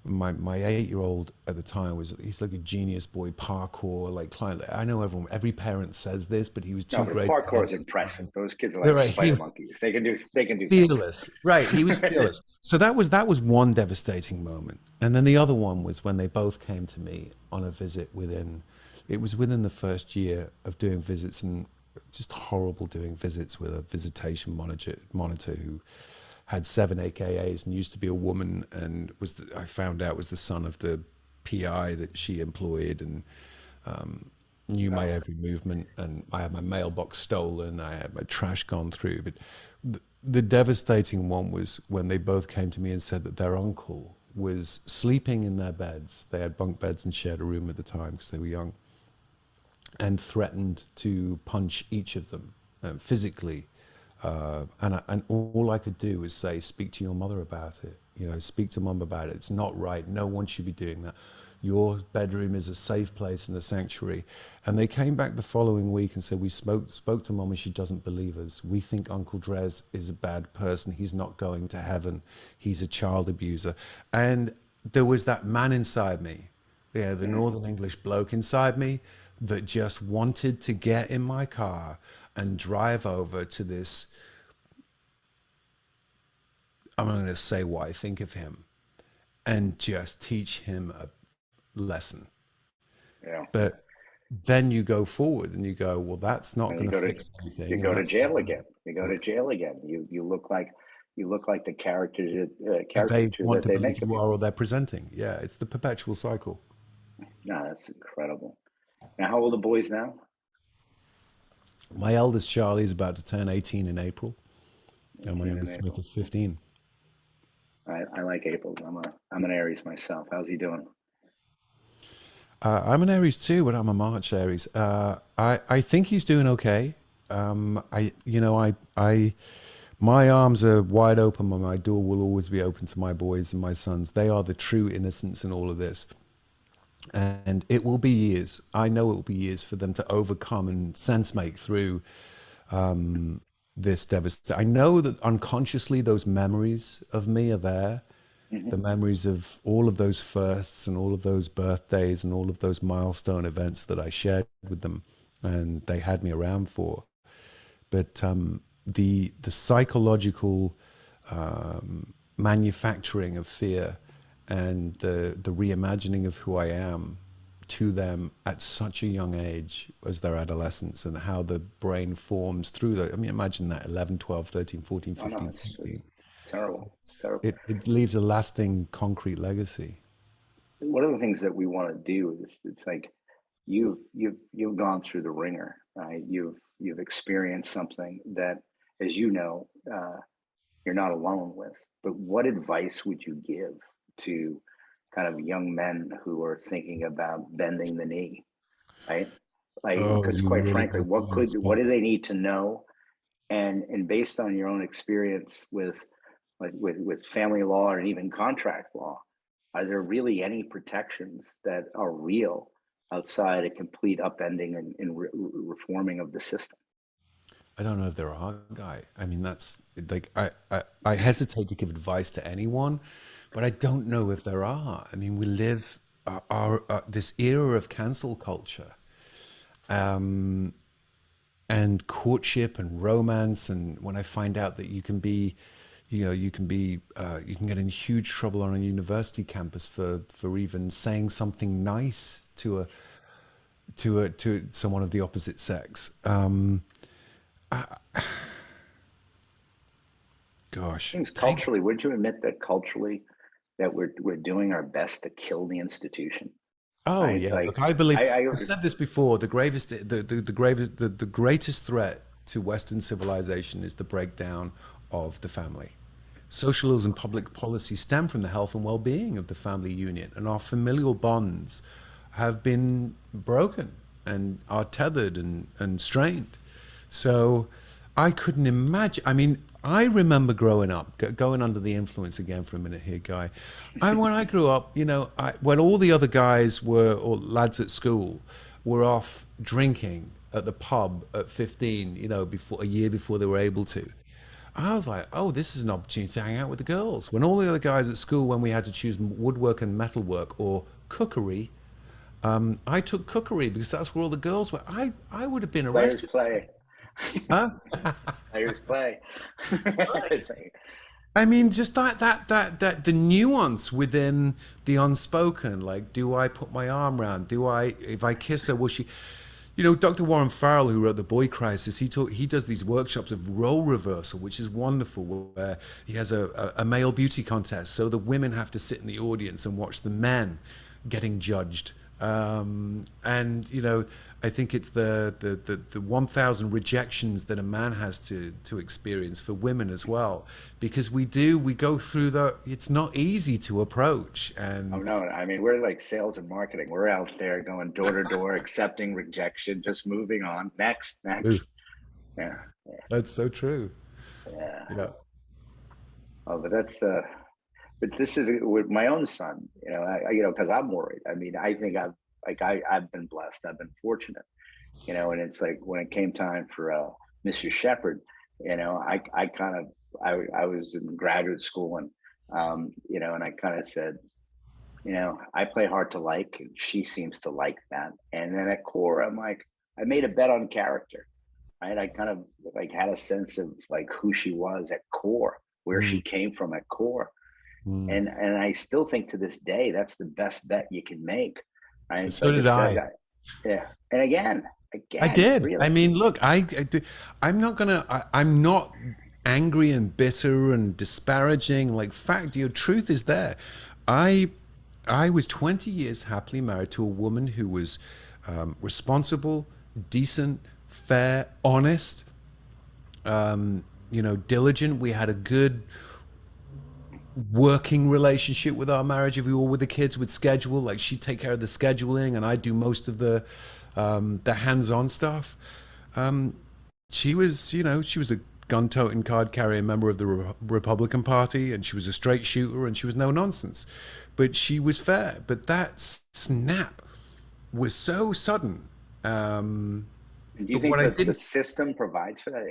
My 8-year-old at the time he's like a genius boy, parkour, like climb. I know every parent says this, but he was too great. Parkour is impressive. Those kids are like spider monkeys. They can do fearless. Things. Right. He was fearless. So that was one devastating moment. And then the other one was when they both came to me on a visit within the first year of doing visits, and just horrible doing visits with a visitation monitor who had 7 AKAs and used to be a woman, and I found out was the son of the PI that she employed, and knew my every movement, and I had my mailbox stolen, I had my trash gone through. But the devastating one was when they both came to me and said that their uncle was sleeping in their beds. They had bunk beds and shared a room at the time because they were young, and threatened to punch each of them physically. And all I could do was say, speak to your mother about it. Speak to Mum about it. It's not right. No one should be doing that. Your bedroom is a safe place and a sanctuary. And they came back the following week and said, we spoke to mom and she doesn't believe us. We think Uncle Drez is a bad person. He's not going to heaven. He's a child abuser. And there was that man inside me, yeah, the Northern English bloke inside me that just wanted to get in my car and drive over to this. I'm not going to say what I think of him and just teach him a lesson. Yeah. But then you go forward and you go, well, that's not And going to fix you anything, and go to that's not jail going again. You go to to jail again. You look like the that they caricature want that to they believe make of you you. are or they're presenting. Yeah, it's the perpetual cycle. No, that's incredible. Now, how old are the boys now? My eldest Charlie is about to turn 18 in April, and my 18 in youngest Smith April. is 15. I like April. I'm an Aries myself. How's he doing? I'm an Aries too, but I'm a March Aries. I think he's doing okay. My arms are wide open, but my door will always be open to my boys and my sons. They are the true innocents in all of this. And it will be years. I know it will be years for them to overcome and sense make through this devastation. I know that unconsciously those memories of me are there, the Hmm. memories of all of those firsts and all of those birthdays and all of those milestone events that I shared with them and they had me around for. But the psychological manufacturing of fear and the reimagining of who I am to them at such a young age as their adolescence and how the brain forms through the, I mean, imagine that 11, 12, 13, 14, Oh no, 15, it's 16. terrible. It's terrible. It leaves a lasting concrete legacy. One of the things that we want to do is it's like you've gone through the ringer, right? You've experienced something that, as you know, you're not alone with. But what advice would you give to kind of young men who are thinking about bending the knee, right? Like, Oh, because you quite really frankly, got to put me on the what spot. do they need to know? And based on your own experience with like with family law or even contract law, are there really any protections that are real outside a complete upending and reforming of the system? I don't know if there are, Guy. I mean, that's like, I hesitate to give advice to anyone, but I don't know if there are. I mean, we live this era of cancel culture and courtship and romance. And when I find out that you can be, you can get in huge trouble on a university campus for even saying something nice to to someone of the opposite sex. Gosh, Things take culturally, would you admit that culturally that we're doing our best to kill the institution, Oh right? yeah, Like look, I believe I I've said this before. The greatest threat to Western civilization is the breakdown of the family. Socialism, public policy stem from the health and well-being of the family unit, and our familial bonds have been broken and are tethered and strained. So I couldn't imagine. I mean, I remember growing up, going under the influence again for a minute here, Guy. When I grew up, when all the other guys were, or lads at school, were off drinking at the pub at 15, before a year before they were able to. I was like, oh, this is an opportunity to hang out with the girls. When all the other guys at school, when we had to choose woodwork and metalwork or cookery, I took cookery because that's where all the girls were. I would have been players arrested. play, Huh? players play. It's like, I mean, just that the nuance within the unspoken. Like, do I put my arm around? Do I, if I kiss her, will she? Dr. Warren Farrell, who wrote The Boy Crisis, he does these workshops of role reversal, which is wonderful, where he has a male beauty contest. So the women have to sit in the audience and watch the men getting judged. And I think it's the 1,000 rejections that a man has to experience for women as well, because we go through it's not easy to approach. oh And no, I mean we're like sales and marketing. We're out there going door to door, accepting rejection, just moving on. Next, Ooh, next. Yeah, that's so true. yeah. Yeah. Oh, but but this is with my own son, because I'm worried. I mean, I think I've been blessed. I've been fortunate, and it's like when it came time for Mr. Shepherd, I kind of I was in graduate school and and I kind of said, I play hard to like, and she seems to like that. And then at core, I'm like, I made a bet on character, right? I kind of like had a sense of like who she was at core, where she Mm, came from at core. mm. And I still think to this day that's the best bet you can make, right? So So I did just said, I. yeah. And I again, did. I really, mean, look, I'm not gonna. I'm not angry and bitter and disparaging. Like, fact, your truth is there. I, I was 20 years happily married to a woman who was responsible, decent, fair, honest, diligent. We had a good working relationship with our marriage. If we were with the kids, with schedule, like she'd take care of the scheduling and I do most of the hands-on stuff. She was, she was a gun-toting, card-carrying member of the Republican Party, and she was a straight shooter, and she was no nonsense. But she was fair. But that snap was so sudden. do you But think what I that the didn't. system provides for that?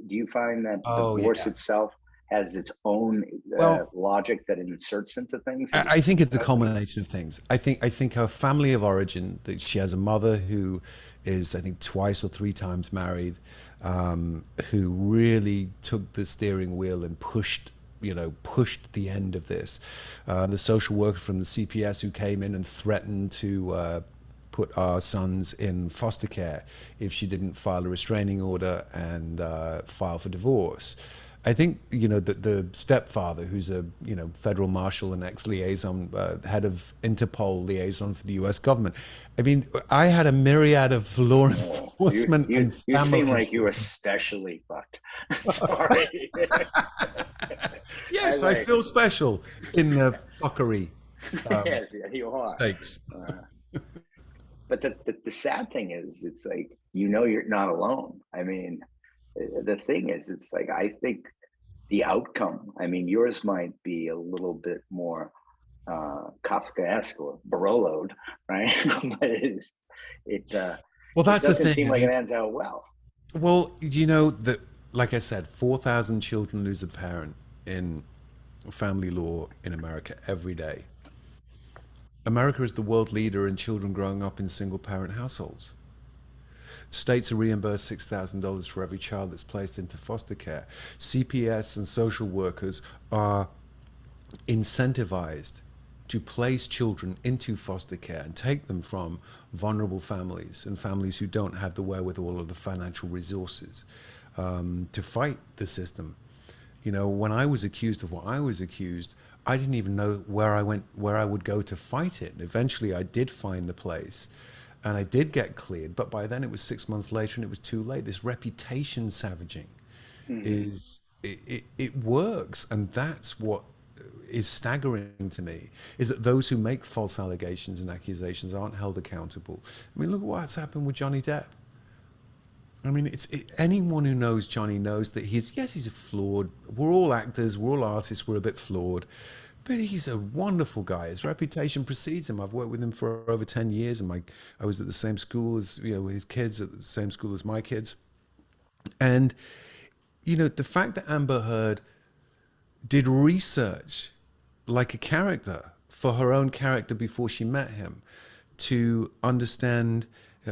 Do you find that Oh divorce yeah. itself has its own Well, logic that it inserts into things? That I think it's a you think? culmination of things. I think her family of origin. That she has a mother who is, I think, twice or three times married, who really took the steering wheel and pushed the end of this. The social worker from the CPS who came in and threatened to put our sons in foster care if she didn't file a restraining order and file for divorce. I think the stepfather, who's a federal marshal and ex-liaison, head of Interpol liaison for the U.S. government. I mean, I had a myriad of law Oh, you enforcement you and you seem family. like you were especially fucked. Sorry. I Yes, I like feel special in the fuckery yes, yeah, you are. stakes. Uh, but the sad thing is, it's like you're not alone. I mean, the thing is, it's like I think the outcome. I mean, yours might be a little bit more Kafkaesque or Baroloed, right? But it Well, it that's the doesn't thing. seem I like it mean, ends out well. well, that, like I said, 4,000 children lose a parent in family law in America every day. America is the world leader in children growing up in single parent households. States are reimbursed $6,000 for every child that's placed into foster care. CPS and social workers are incentivized to place children into foster care and take them from vulnerable families and families who don't have the wherewithal or the financial resources to fight the system. When I was accused of what I was accused, I didn't even know where I would go to fight it. Eventually, I did find the place, and I did get cleared. But by then, it was 6 months later, and it was too late. This reputation savaging Hmm. is it works, and that's what is staggering to me, is that those who make false allegations and accusations aren't held accountable. I mean, look at what's happened with Johnny Depp. I mean, anyone who knows Johnny knows that he's a flawed. We're all actors, we're all artists, we're a bit flawed, but he's a wonderful guy. His reputation precedes him. I've worked with him for over 10 years, and I was at the same school as his kids, at the same school as my kids, and the fact that Amber Heard did research like a character for her own character before she met him to understand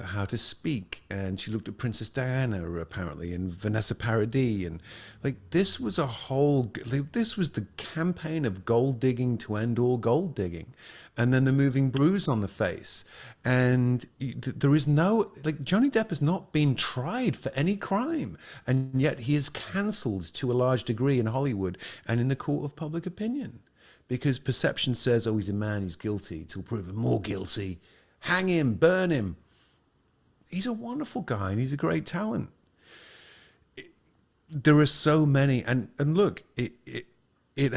how to speak, and she looked at Princess Diana apparently and Vanessa Paradis, and like this was the campaign of gold digging to end all gold digging, and then the moving bruise on the face. And there is no, like, Johnny Depp has not been tried for any crime, and yet he is cancelled to a large degree in Hollywood and in the court of public opinion, because perception says, oh, he's a man, he's guilty, till proven more guilty, hang him, burn him. He's a wonderful guy and he's a great talent. There are so many, and look, it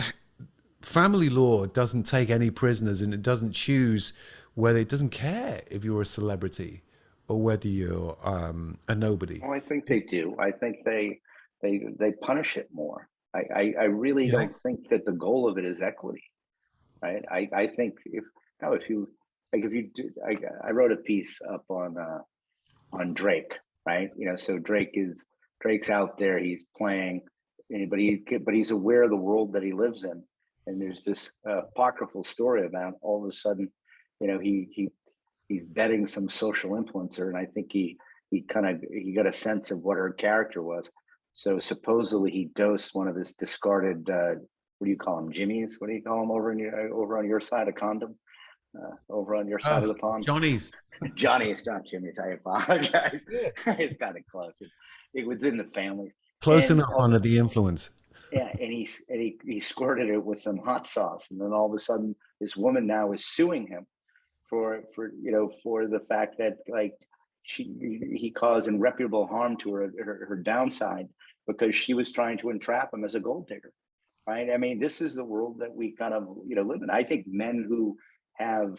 family law doesn't take any prisoners, and it doesn't choose whether, it doesn't care if you're a celebrity or whether you're a nobody. Well, I think they do. I think they punish it more. I really Yeah. don't think that the goal of it is equity. right? I think if no, if you like, if you do, I wrote a piece up on Drake, right? So Drake's out there, he's playing, but he's aware of the world that he lives in, and there's this apocryphal story about all of a sudden, he's betting some social influencer, and I think he got a sense of what her character was. So supposedly he dosed one of his discarded what do you call them, Jimmys? What do you call them over on your side? A condom over on your side Oh, of the pond? Johnny's. Johnny, it's not Jimmy's. I apologize. Yeah. It's kind of close. It was in the family, Close and enough under the influence. yeah, and he squirted it with some hot sauce, and then all of a sudden, this woman now is suing him for the fact that like he caused irreparable harm to her downside because she was trying to entrap him as a gold digger, right? I mean, this is the world that we kind of live in. I think men who have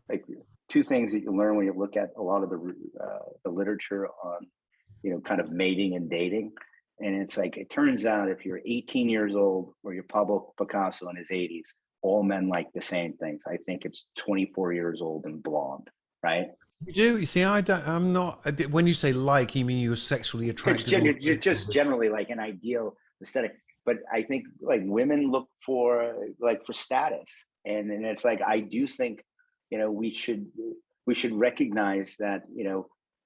like two things that you learn when you look at a lot of the literature on kind of mating and dating, and it's like it turns out if you're 18 years old or you're Pablo Picasso in his 80s, all men like the same things. I think it's 24 years old and blonde, right? You do. You see, I don't. I'm not. When you say like, you mean you're sexually It's attracted or just generally like an ideal aesthetic. But I think like women look for status, and it's like I do think we should recognize that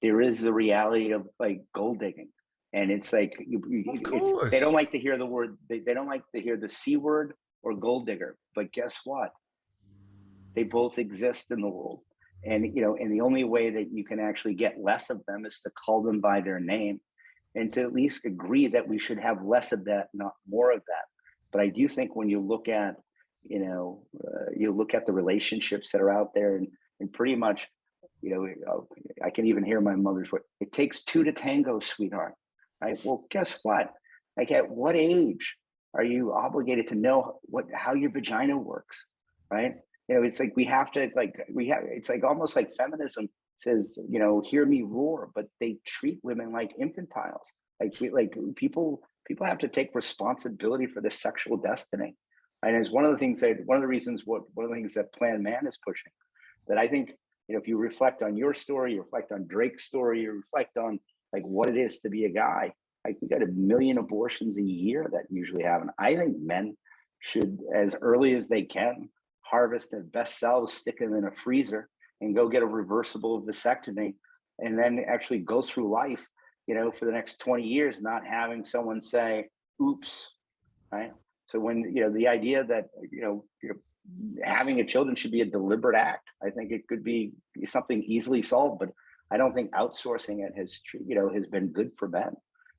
there is a reality of like gold digging, and it's like Of they don't course. like to hear the word they don't like to hear the C word or gold digger, but guess what? They both exist in the world, and the only way that you can actually get less of them is to call them by their name, and to at least agree that we should have less of that, not more of that. But I do think when you look at the relationships that are out there, and pretty much, I can even hear my mother's voice. It takes two to tango, sweetheart. Right? Well, guess what? Like, at what age are you obligated to know how your vagina works? Right? It's like it's like almost like feminism says, hear me roar, but they treat women like infantiles. Like people have to take responsibility for their sexual destiny. And it's one of the things that Plan Man is pushing. That I think, if you reflect on your story, you reflect on Drake's story, you reflect on like what it is to be a guy. Like, we got 1 million abortions a year that usually happen. I think men should, as early as they can, harvest their best selves, stick them in a freezer, and go get a reversible vasectomy, and then actually go through life, for the next 20 years, not having someone say, "Oops," right? So when the idea that having a children should be a deliberate act, I think it could be something easily solved. But I don't think outsourcing it has been good for men,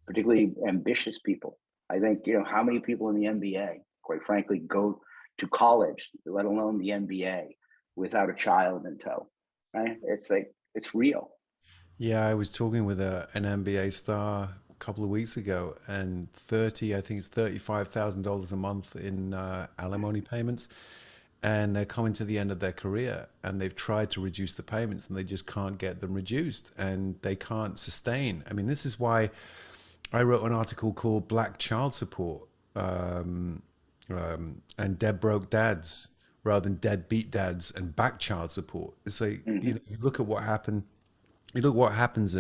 particularly ambitious people. I think how many people in the NBA, quite frankly, go to college, let alone the NBA, without a child in tow, right? It's like it's real. Yeah, I was talking with an NBA star a couple of weeks ago, and I think it's $35,000 a month in alimony payments, and they're coming to the end of their career, and they've tried to reduce the payments, and they just can't get them reduced, and they can't sustain. I mean, this is why I wrote an article called "Black Child Support" and "Dead Broke Dads" rather than "Deadbeat Dads" and "Back Child Support." It's like Hmm. you look at what happened. You look what happens,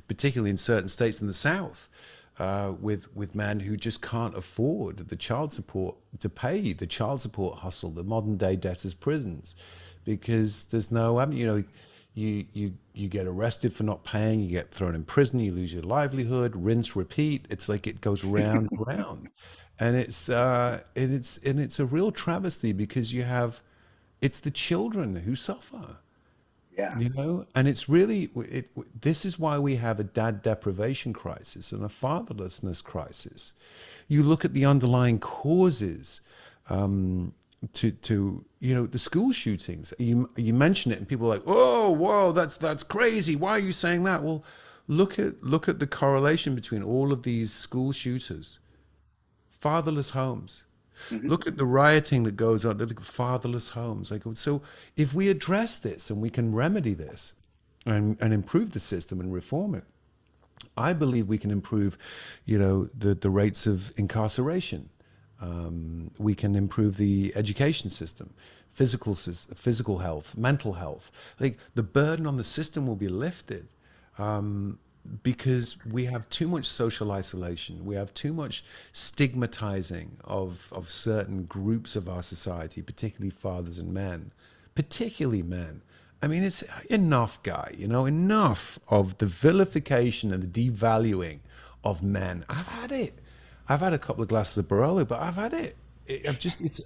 particularly in certain states in the South, with men who just can't afford the child support to pay the child support hustle, the modern day debtors' prisons, because there's no, you get arrested for not paying, you get thrown in prison, you lose your livelihood, rinse, repeat. It's like it goes round and round, and it's a real travesty because it's the children who suffer. Yeah. And it's really this is why we have a dad deprivation crisis and a fatherlessness crisis. You look at the underlying causes to the school shootings. You mention it, and people are like, "Oh, whoa, that's crazy. Why are you saying that?" Well, look at the correlation between all of these school shooters, fatherless homes. Hmm. Look at the rioting that goes on. Look at fatherless homes. Like, so, if we address this and we can remedy this and improve the system and reform it, I believe we can improve, the rates of incarceration. We can improve the education system, physical health, mental health. Like the burden on the system will be lifted, because we have too much social isolation. We have too much stigmatizing of certain groups of our society, particularly fathers and men, particularly men. I mean, it's enough, guy, enough of the vilification and the devaluing of men. I've had it. I've had a couple of glasses of Barolo, but I've had it. I've just, it's,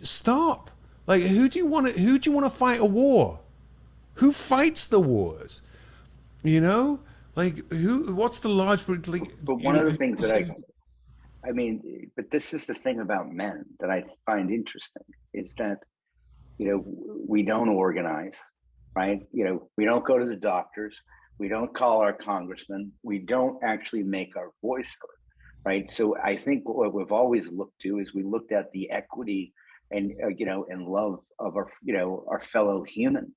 stop. Like, who do you want to fight a war? Who fights the wars? You know, like what's the large, like, But one of the things that I mean, but this is the thing about men that I find interesting is that, we don't organize, right? We don't go to the doctors. We don't call our congressmen. We don't actually make our voice heard, right? So I think what we've always looked to is we looked at the equity and, and love of our fellow human.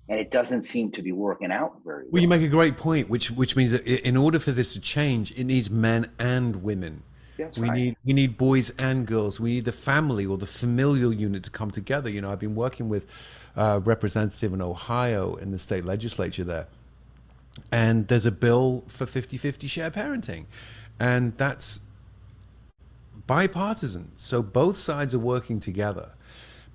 And it doesn't seem to be working out very Well, you well. make a great point, which means that in order for this to change, it needs men and women. That's We right. need boys and girls. We need the family or the familial unit to come together. I've been working with a representative in Ohio in the state legislature there, and there's a bill for 50-50 share parenting, and that's bipartisan. So both sides are working together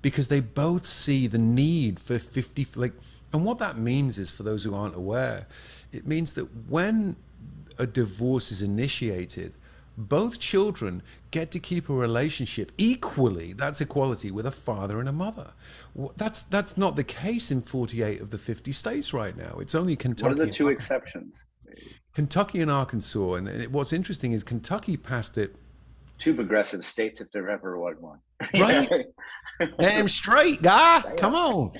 because they both see the need for 50, like, and what that means is, for those who aren't aware, it means that when a divorce is initiated, both children get to keep a relationship equally, that's equality, with a father and a mother. That's not the case in 48 of the 50 states right now. It's only What are the Kentucky and two exceptions? Arkansas. And what's interesting is Kentucky passed it. Two progressive states, if there ever was one. Right. Damn straight, guy. Yeah. Come on.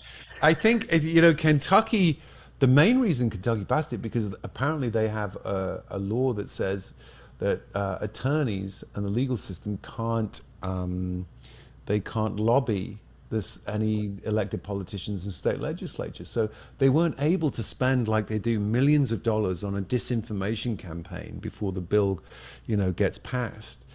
I think, Kentucky, the main reason Kentucky passed it, because apparently they have a law that says that attorneys and the legal system they can't lobby any elected politicians in state legislatures. So they weren't able to spend, like they do, millions of dollars on a disinformation campaign before the bill, gets passed.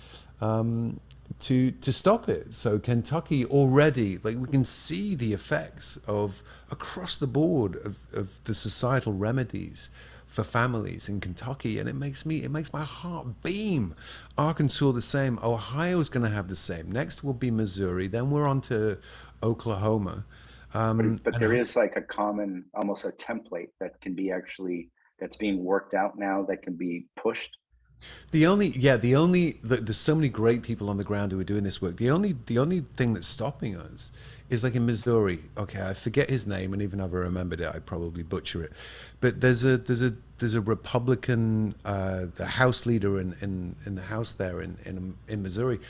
To stop it. So Kentucky already, like, we can see the effects of across the board of the societal remedies for families in Kentucky, and it makes my heart beam. Arkansas the same. Ohio's going to have the same. Next will be Missouri. Then we're on to Oklahoma. But there is like a common, almost a template that can be that's being worked out now that can be pushed. There's so many great people on the ground who are doing this work. The only thing that's stopping us is, like, in Missouri. Okay, I forget his name, and even if I remembered it, I'd probably butcher it. But there's a Republican, the House leader in the House there in Missouri.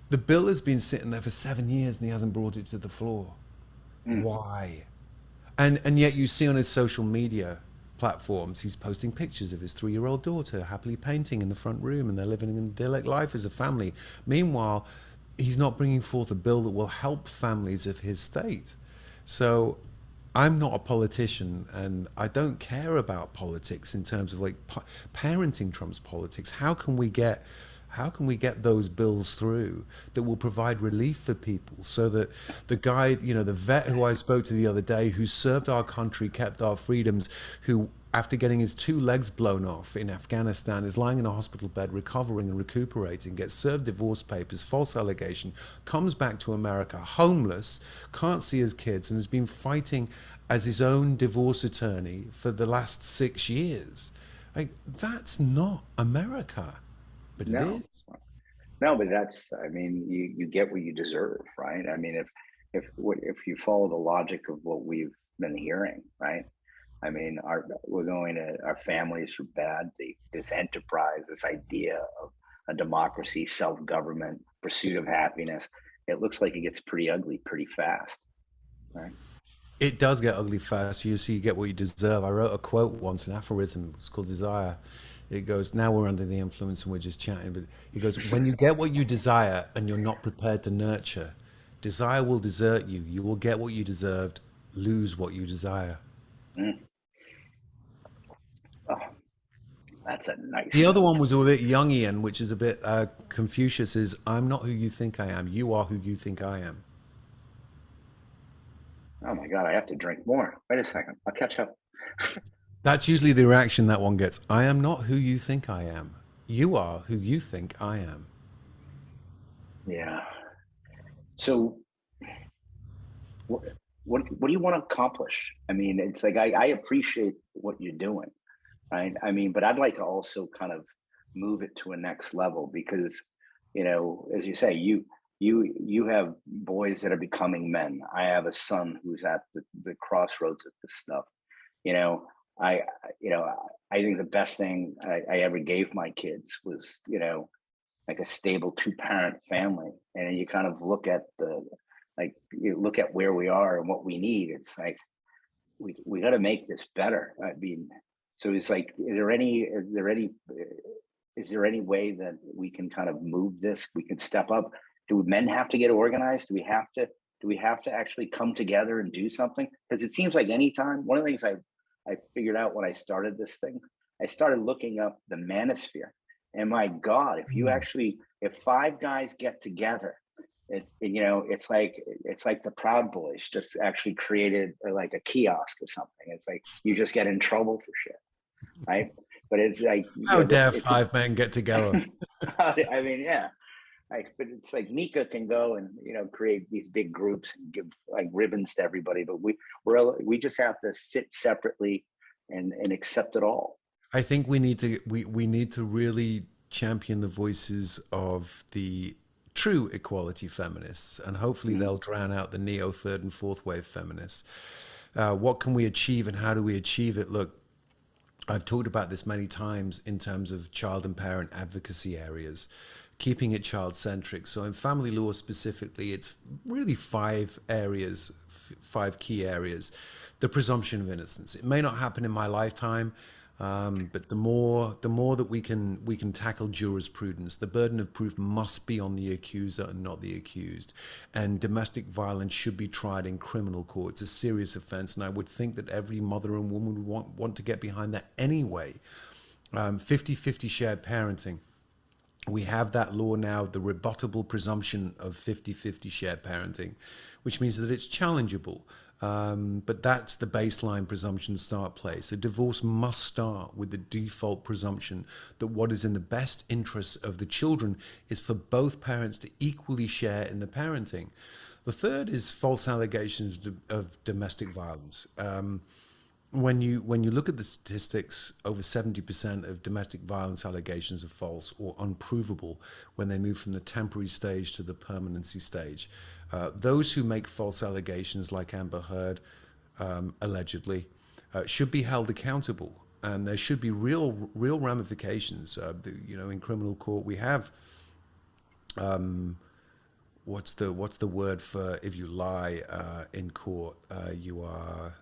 The bill has been sitting there for 7 years, and he hasn't brought it to the floor. Why? And yet you see on his social media platforms, he's posting pictures of his 3-year-old daughter happily painting in the front room, and they're living an idyllic life as a family. Meanwhile, he's not bringing forth a bill that will help families of his state. So I'm not a politician, and I don't care about politics in terms of, like, parenting trumps politics. How can we get those bills through that will provide relief for people, so that the guy, the vet who I spoke to the other day, who served our country, kept our freedoms, who, after getting his 2 legs blown off in Afghanistan, is lying in a hospital bed recovering and recuperating, gets served divorce papers, false allegation, comes back to America homeless, can't see his kids, and has been fighting as his own divorce attorney for the last 6 years. Like, that's not America. But it is. No, but I mean, you get what you deserve, right? I mean, if you follow the logic of what we've been hearing, right? I mean, our families are bad. This enterprise, this idea of a democracy, self-government, pursuit of happiness, it looks like it gets pretty ugly pretty fast, right? It does get ugly fast. You see, you get what you deserve. I wrote a quote once, an aphorism. It's called Desire. It goes, now we're under the influence and we're just chatting, but it goes, when you get what you desire and you're not prepared to nurture, desire will desert you. You will get what you deserved, lose what you desire. Mm. Oh, That's a nice The other note. one was a bit Jungian, which is a bit Confucius is, I'm not who you think I am. You are who you think I am. Oh my God, I have to drink more. Wait a second. I'll catch up. That's usually the reaction that one gets. I am not who you think I am. You are who you think I am. Yeah. So what, what do you want to accomplish? I mean, it's like, I appreciate what you're doing, right? I mean, but I'd like to also kind of move it to a next level because, as you say, you have boys that are becoming men. I have a son who's at the crossroads of this stuff. You know, I you know I think the best thing I ever gave my kids was, like a stable two-parent family, and then you kind of look at you look at where we are and what we need. It's like we got to make this better. I mean, so it's like, is there any way that we can kind of move this? We can step up. Do men have to get organized? Do we have to actually come together and do something? Because it seems like anytime. One of the things I figured out when I started this thing, I started looking up the manosphere. And my God, if five guys get together, it's like the Proud Boys just actually created like a kiosk or something. It's like you just get in trouble for shit, right? But it's like, How dare it's a, five men get together? I mean, yeah. But it's like Mika can go and create these big groups and give like ribbons to everybody, but we just have to sit separately and accept it all. I think we need to really champion the voices of the true equality feminists, and hopefully Mm. they'll drown out the neo third and fourth wave feminists. What can we achieve, and how do we achieve it? Look, I've talked about this many times in terms of child and parent advocacy areas, keeping it child centric. So, in family law specifically, it's really five areas, five key areas. The presumption of innocence. It may not happen in my lifetime, but the more that we can tackle jurisprudence, the burden of proof must be on the accuser and not the accused. And domestic violence should be tried in criminal court. It's a serious offense, and I would think that every mother and woman would want to get behind that anyway. 50-50 shared parenting. We have that law now, the rebuttable presumption of 50-50 shared parenting, which means that it's challengeable. But that's the baseline presumption start place. A divorce must start with the default presumption that what is in the best interests of the children is for both parents to equally share in the parenting. The third is false allegations of domestic violence. When you look at the statistics, over 70% of domestic violence allegations are false or unprovable when they move from the temporary stage to the permanency stage. Those who make false allegations, like Amber Heard, allegedly, should be held accountable, and there should be real ramifications. In criminal court, we have what's the word for if you lie in court? You are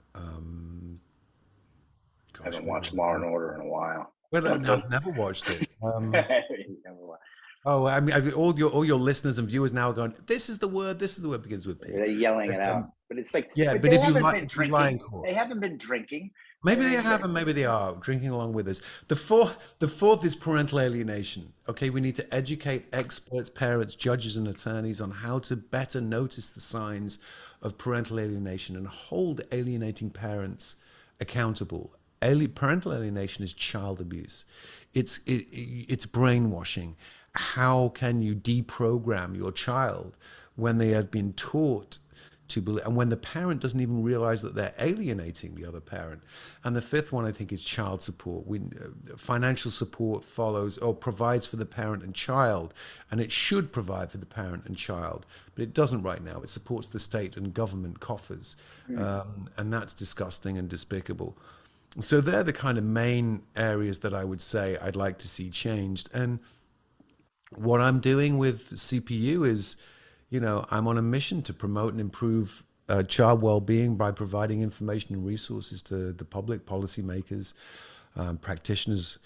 I gosh, haven't what watched was Law and it? Order in a while. Well, Don't no, don't. I've never watched it. Never wa- Oh, I mean, all your listeners and viewers now are going, this is the word. This is the word begins with P. They're yelling But, it out, but it's like, yeah, but but they if you haven't lie, been if you lie in drinking. court, They haven't been drinking. I maybe they mean, have, and maybe they are drinking along with us. The fourth is parental alienation. Okay, we need to educate experts, parents, judges, and attorneys on how to better notice the signs of parental alienation and hold alienating parents accountable. Parental alienation is child abuse. It's brainwashing. How can you deprogram your child when they have been taught to believe, and when the parent doesn't even realize that they're alienating the other parent? And the fifth one, I think, is child support. Financial support follows or provides for the parent and child, and it should provide for the parent and child, but it doesn't right now. It supports the state and government coffers, and that's disgusting and despicable. So they're the kind of main areas that I would say I'd like to see changed. And what I'm doing with CPU is, I'm on a mission to promote and improve child well-being by providing information and resources to the public, policymakers, practitioners,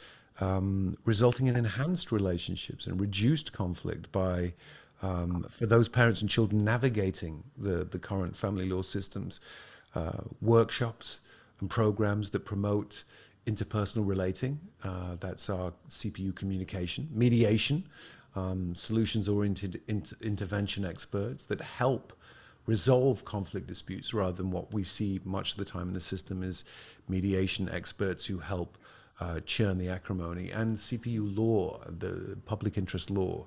resulting in enhanced relationships and reduced conflict by for those parents and children navigating the current family law systems, workshops and programs that promote interpersonal relating. That's our CPU communication, mediation, solutions-oriented intervention experts that help resolve conflict disputes rather than what we see much of the time in the system is mediation experts who help churn the acrimony, and CPU law, the public interest law,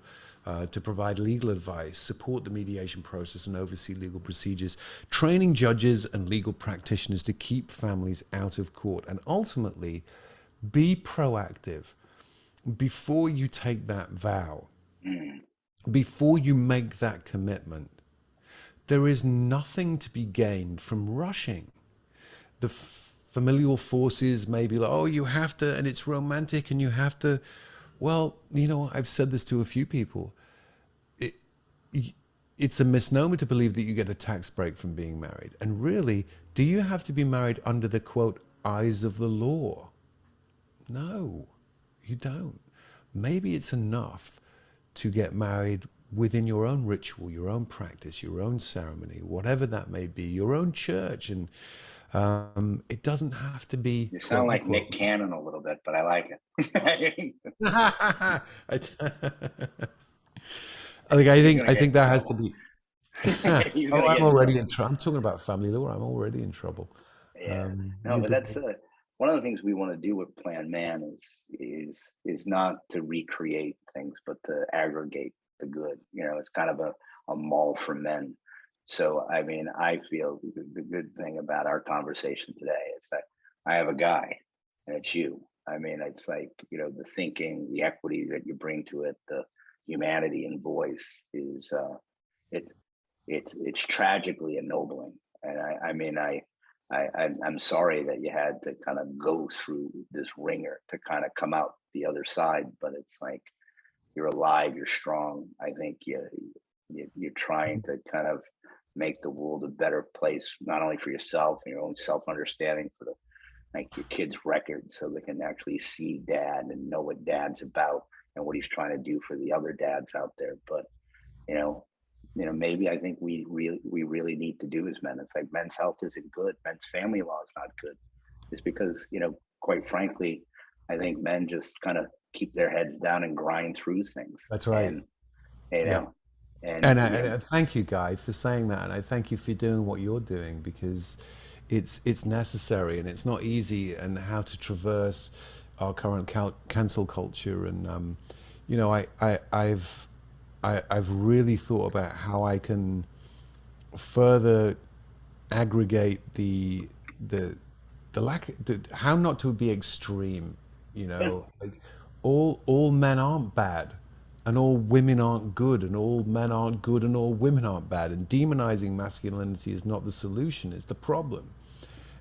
to provide legal advice, support the mediation process, and oversee legal procedures, training judges and legal practitioners to keep families out of court, and ultimately be proactive before you take that vow, Mm. before you make that commitment. There is nothing to be gained from rushing. The familial forces may be like, oh, you have to, and it's romantic, and you have to. Well, I've said this to a few people. It's a misnomer to believe that you get a tax break from being married. And really, do you have to be married under the quote eyes of the law? No, you don't. Maybe it's enough to get married within your own ritual, your own practice, your own ceremony, whatever that may be, your own church. And it doesn't have to be You quote sound like unquote. Nick Cannon a little bit, but I like it. I He's gonna I get think in that has to trouble. be. He's Oh, gonna I'm get in already trouble. in trouble. I'm talking about family law. I'm already in trouble. Yeah. No, You but do. that's one of the things we want to do with Plan Man is not to recreate things, but to aggregate the good. It's kind of a mall for men. So I mean, I feel the good thing about our conversation today is that I have a guy, and it's you. I mean, it's like the thinking, the equity that you bring to it, the humanity and voice is it it's tragically ennobling. And I mean, I'm sorry that you had to kind of go through this ringer to kind of come out the other side, but it's like you're alive, you're strong. I think you're trying to kind of make the world a better place, not only for yourself and your own self understanding, for the like your kids' records, so they can actually see dad and know what dad's about and what he's trying to do for the other dads out there. But you know, maybe I think we really need to do as men. It's like men's health isn't good. Men's family law is not good. It's because, quite frankly, I think men just kind of keep their heads down and grind through things. That's right. And, you Yeah. know, and, And I thank you, Guy, for saying that, and I thank you for doing what you're doing because it's necessary and it's not easy, and how to traverse our current cancel culture. And I've really thought about how I can further aggregate the how not to be extreme. yeah, Like all men aren't bad, and all women aren't good, and all men aren't good, and all women aren't bad. And demonizing masculinity is not the solution; it's the problem.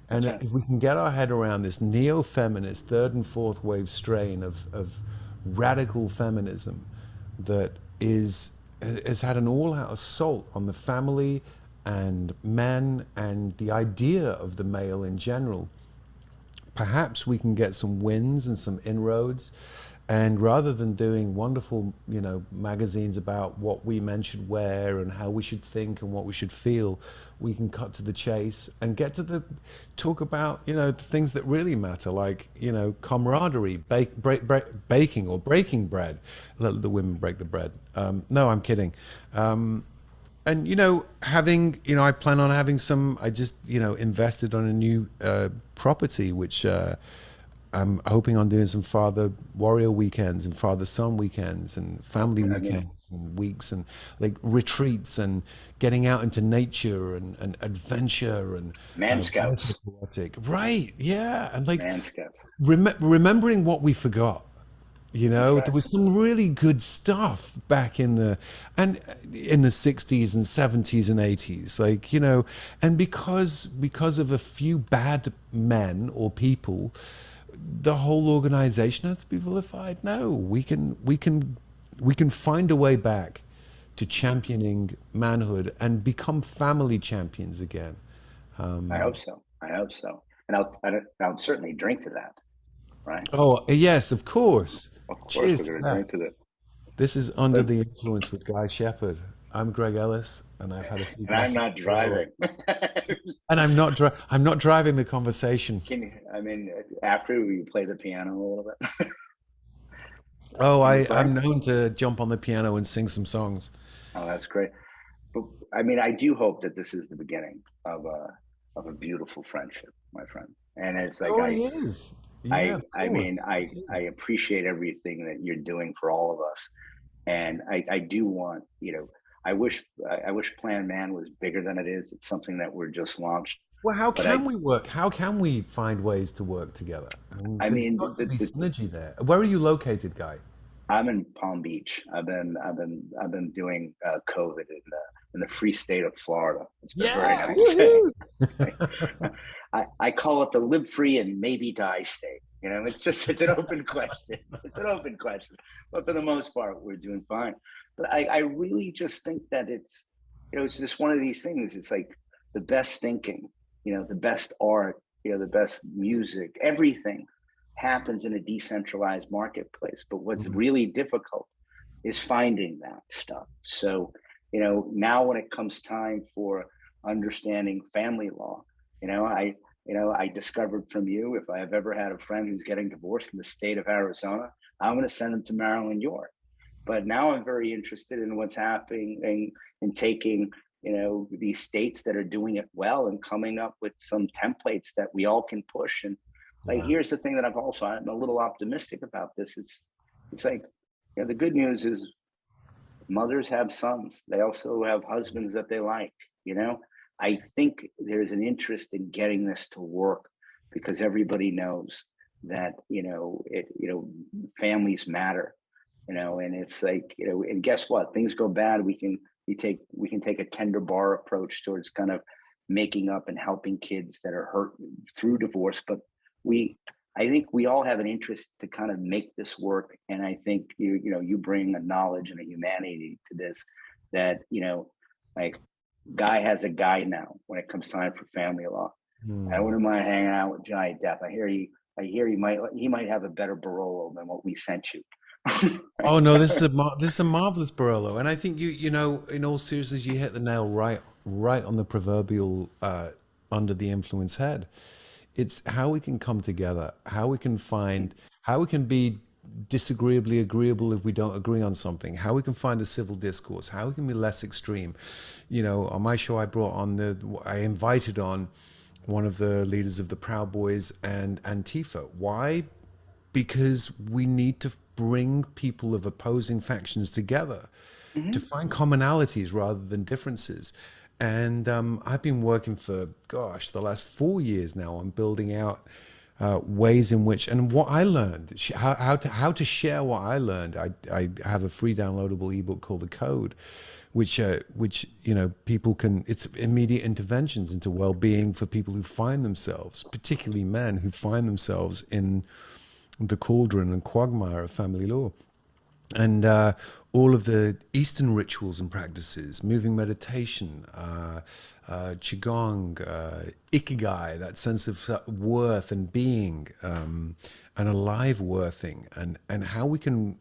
And that's right. if we can get our head around this neo-feminist third and fourth wave strain of radical feminism that is has had an all-out assault on the family and men and the idea of the male in general, perhaps we can get some wins and some inroads. And rather than doing wonderful, magazines about what we men should wear and how we should think and what we should feel, we can cut to the chase and get to the talk about, the things that really matter, like, camaraderie, baking or breaking bread. Let the women break the bread. No, I'm kidding. And I plan on having some. I just invested on a new property, which I'm hoping on doing some father warrior weekends and father son weekends and family I mean, weekends and weeks and like retreats and getting out into nature and adventure and man very scouts, poetic. Right? Yeah, and like man scouts. remembering what we forgot. That's right. There was some really good stuff back in the 60s and 70s and 80s, like, and because of a few bad men or people, the whole organization has to be vilified. No, we can find a way back to championing manhood and become family champions again. I hope so. I hope so. And I'll certainly drink to that. Right. Oh, yes, of course. Of course, Cheers we're to going to that. drink to that. This is Under But the Influence with Guy Shepherd. I'm Greg Ellis, and I've had a few And I'm glasses not of Merlot. driving. And I'm not driving the conversation. Can you, I mean, after you play the piano a little bit? Oh, Can you play? I'm known to jump on the piano and sing some songs. Oh, that's great. But I mean, I do hope that this is the beginning of a beautiful friendship, my friend. And it's It like already is. Yeah, of I course. mean, I appreciate everything that you're doing for all of us. And I do want, you know, I wish Plan Man was bigger than it is. It's something that we're just launched. Well, how But I can we work? How can we find ways to work together? I There's mean, got to be synergy there. Where are you located, Guy? I'm in Palm Beach. I've been doing COVID in the free state of Florida. It's been very Yeah, nice. woohoo! I call it the live free and maybe die state. You know, it's just it's an open question. It's an open question. But for the most part, we're doing fine. But I really just think that it's, you know, it's just one of these things. It's like the best thinking, you know, the best art, you know, the best music, everything happens in a decentralized marketplace. But what's Mm. really difficult is finding that stuff. So, you know, now when it comes time for understanding family law, you know, I discovered from you, if I have ever had a friend who's getting divorced in the state of Arizona, I'm going to send them to Maryland, York. But now I'm very interested in what's happening in taking, you know, these states that are doing it well and coming up with some templates that we all can push. And like, Yeah. here's the thing that I'm a little optimistic about this. It's like, you know, the good news is mothers have sons. They also have husbands that they like, you know. I think there's an interest in getting this to work because everybody knows that, you know, families matter, you know, and it's like, you know, and guess what? Things go bad, we can take a tender bar approach towards kind of making up and helping kids that are hurt through divorce. But we I think we all have an interest to kind of make this work. And I think you know, you bring a knowledge and a humanity to this that, you know, like Guy has a guy now when it comes time for family law. I Hmm. wouldn't mind hanging out with Johnny Depp. I hear he might have a better Barolo than what we sent you. Right? Oh no, this is a marvelous Barolo, and I think you know, in all seriousness, you hit the nail right on the proverbial under the influence head. It's how we can come together, how we can be disagreeably agreeable if we don't agree on something, how we can find a civil discourse, how we can be less extreme. You know, on my show, I invited on one of the leaders of the Proud Boys and Antifa. Why? Because we need to bring people of opposing factions together to Mhm. find commonalities rather than differences. And I've been working for, gosh, the last 4 years now on building out ways in which, and what I learned, how to share what I learned. I have a free downloadable ebook called The Code, which you know, people can. It's immediate interventions into well-being for people who find themselves, particularly men who find themselves in the cauldron and quagmire of family law. And all of the Eastern rituals and practices, moving meditation, Qigong, Ikigai, that sense of worth and being, and alive worthing, and how we can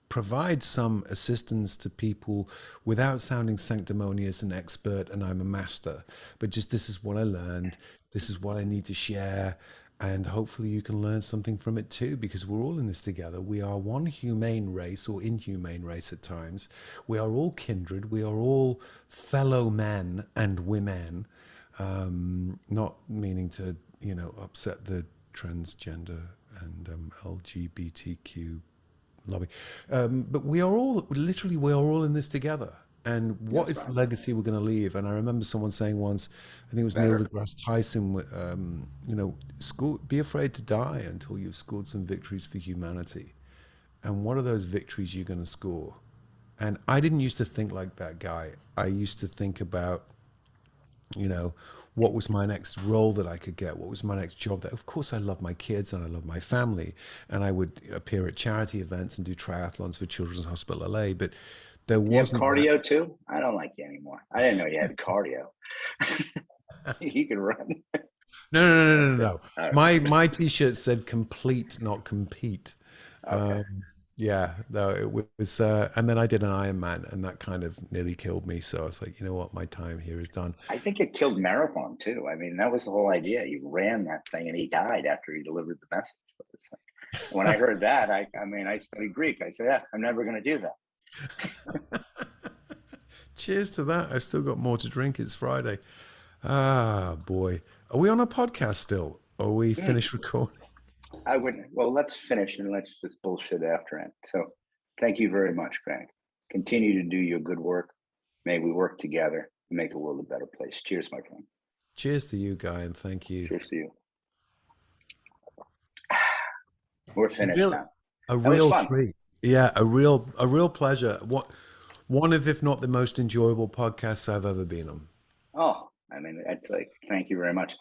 provide some assistance to people without sounding sanctimonious and expert and I'm a master, but just this is what I learned, this is what I need to share, and hopefully you can learn something from it too, because we're all in this together. We are one humane race, or inhumane race at times. We are all kindred, we are all fellow men and women, not meaning to, you know, upset the transgender and LGBTQ lobby. But we are all, literally, we are all in this together. And what That's is the right. legacy we're going to leave? And I remember someone saying once, I think it was Neil Better. deGrasse Tyson, you know, be afraid to die until you've scored some victories for humanity. And what are those victories you're going to score? And I didn't used to think like that guy. I used to think about, you know, what was my next role that I could get? What was my next job? That, of course, I love my kids and I love my family, and I would appear at charity events and do triathlons for Children's Hospital LA. But there You have wasn't that. cardio too? I don't like you anymore. I didn't know you had cardio. You can run. No, no, no, no, no, That's it. no. All My T-shirt said complete, not compete. right. Okay. Yeah, no, it was, and then I did an Ironman, and that kind of nearly killed me. So I was like, you know what, my time here is done. I think it killed marathon too. I mean, that was the whole idea. He ran that thing and he died after he delivered the message. But it's like, when I heard that, I mean, I studied Greek. I said, yeah, I'm never going to do that. Cheers to that. I've still got more to drink. It's Friday. Ah, boy. Are we on a podcast still? Or are we Hmm. finished recording? I wouldn't. Well, let's finish and let's just bullshit after it. So thank you very much, Greg. Continue to do your good work. May we work together and make the world a better place. Cheers, my friend. Cheers to you, Guy, and thank you. Cheers to you. We're finished Real, now. a That was real fun. treat. Yeah, a real pleasure. One of, if not the most enjoyable podcasts I've ever been on. Oh, I mean, it's like, thank you very much.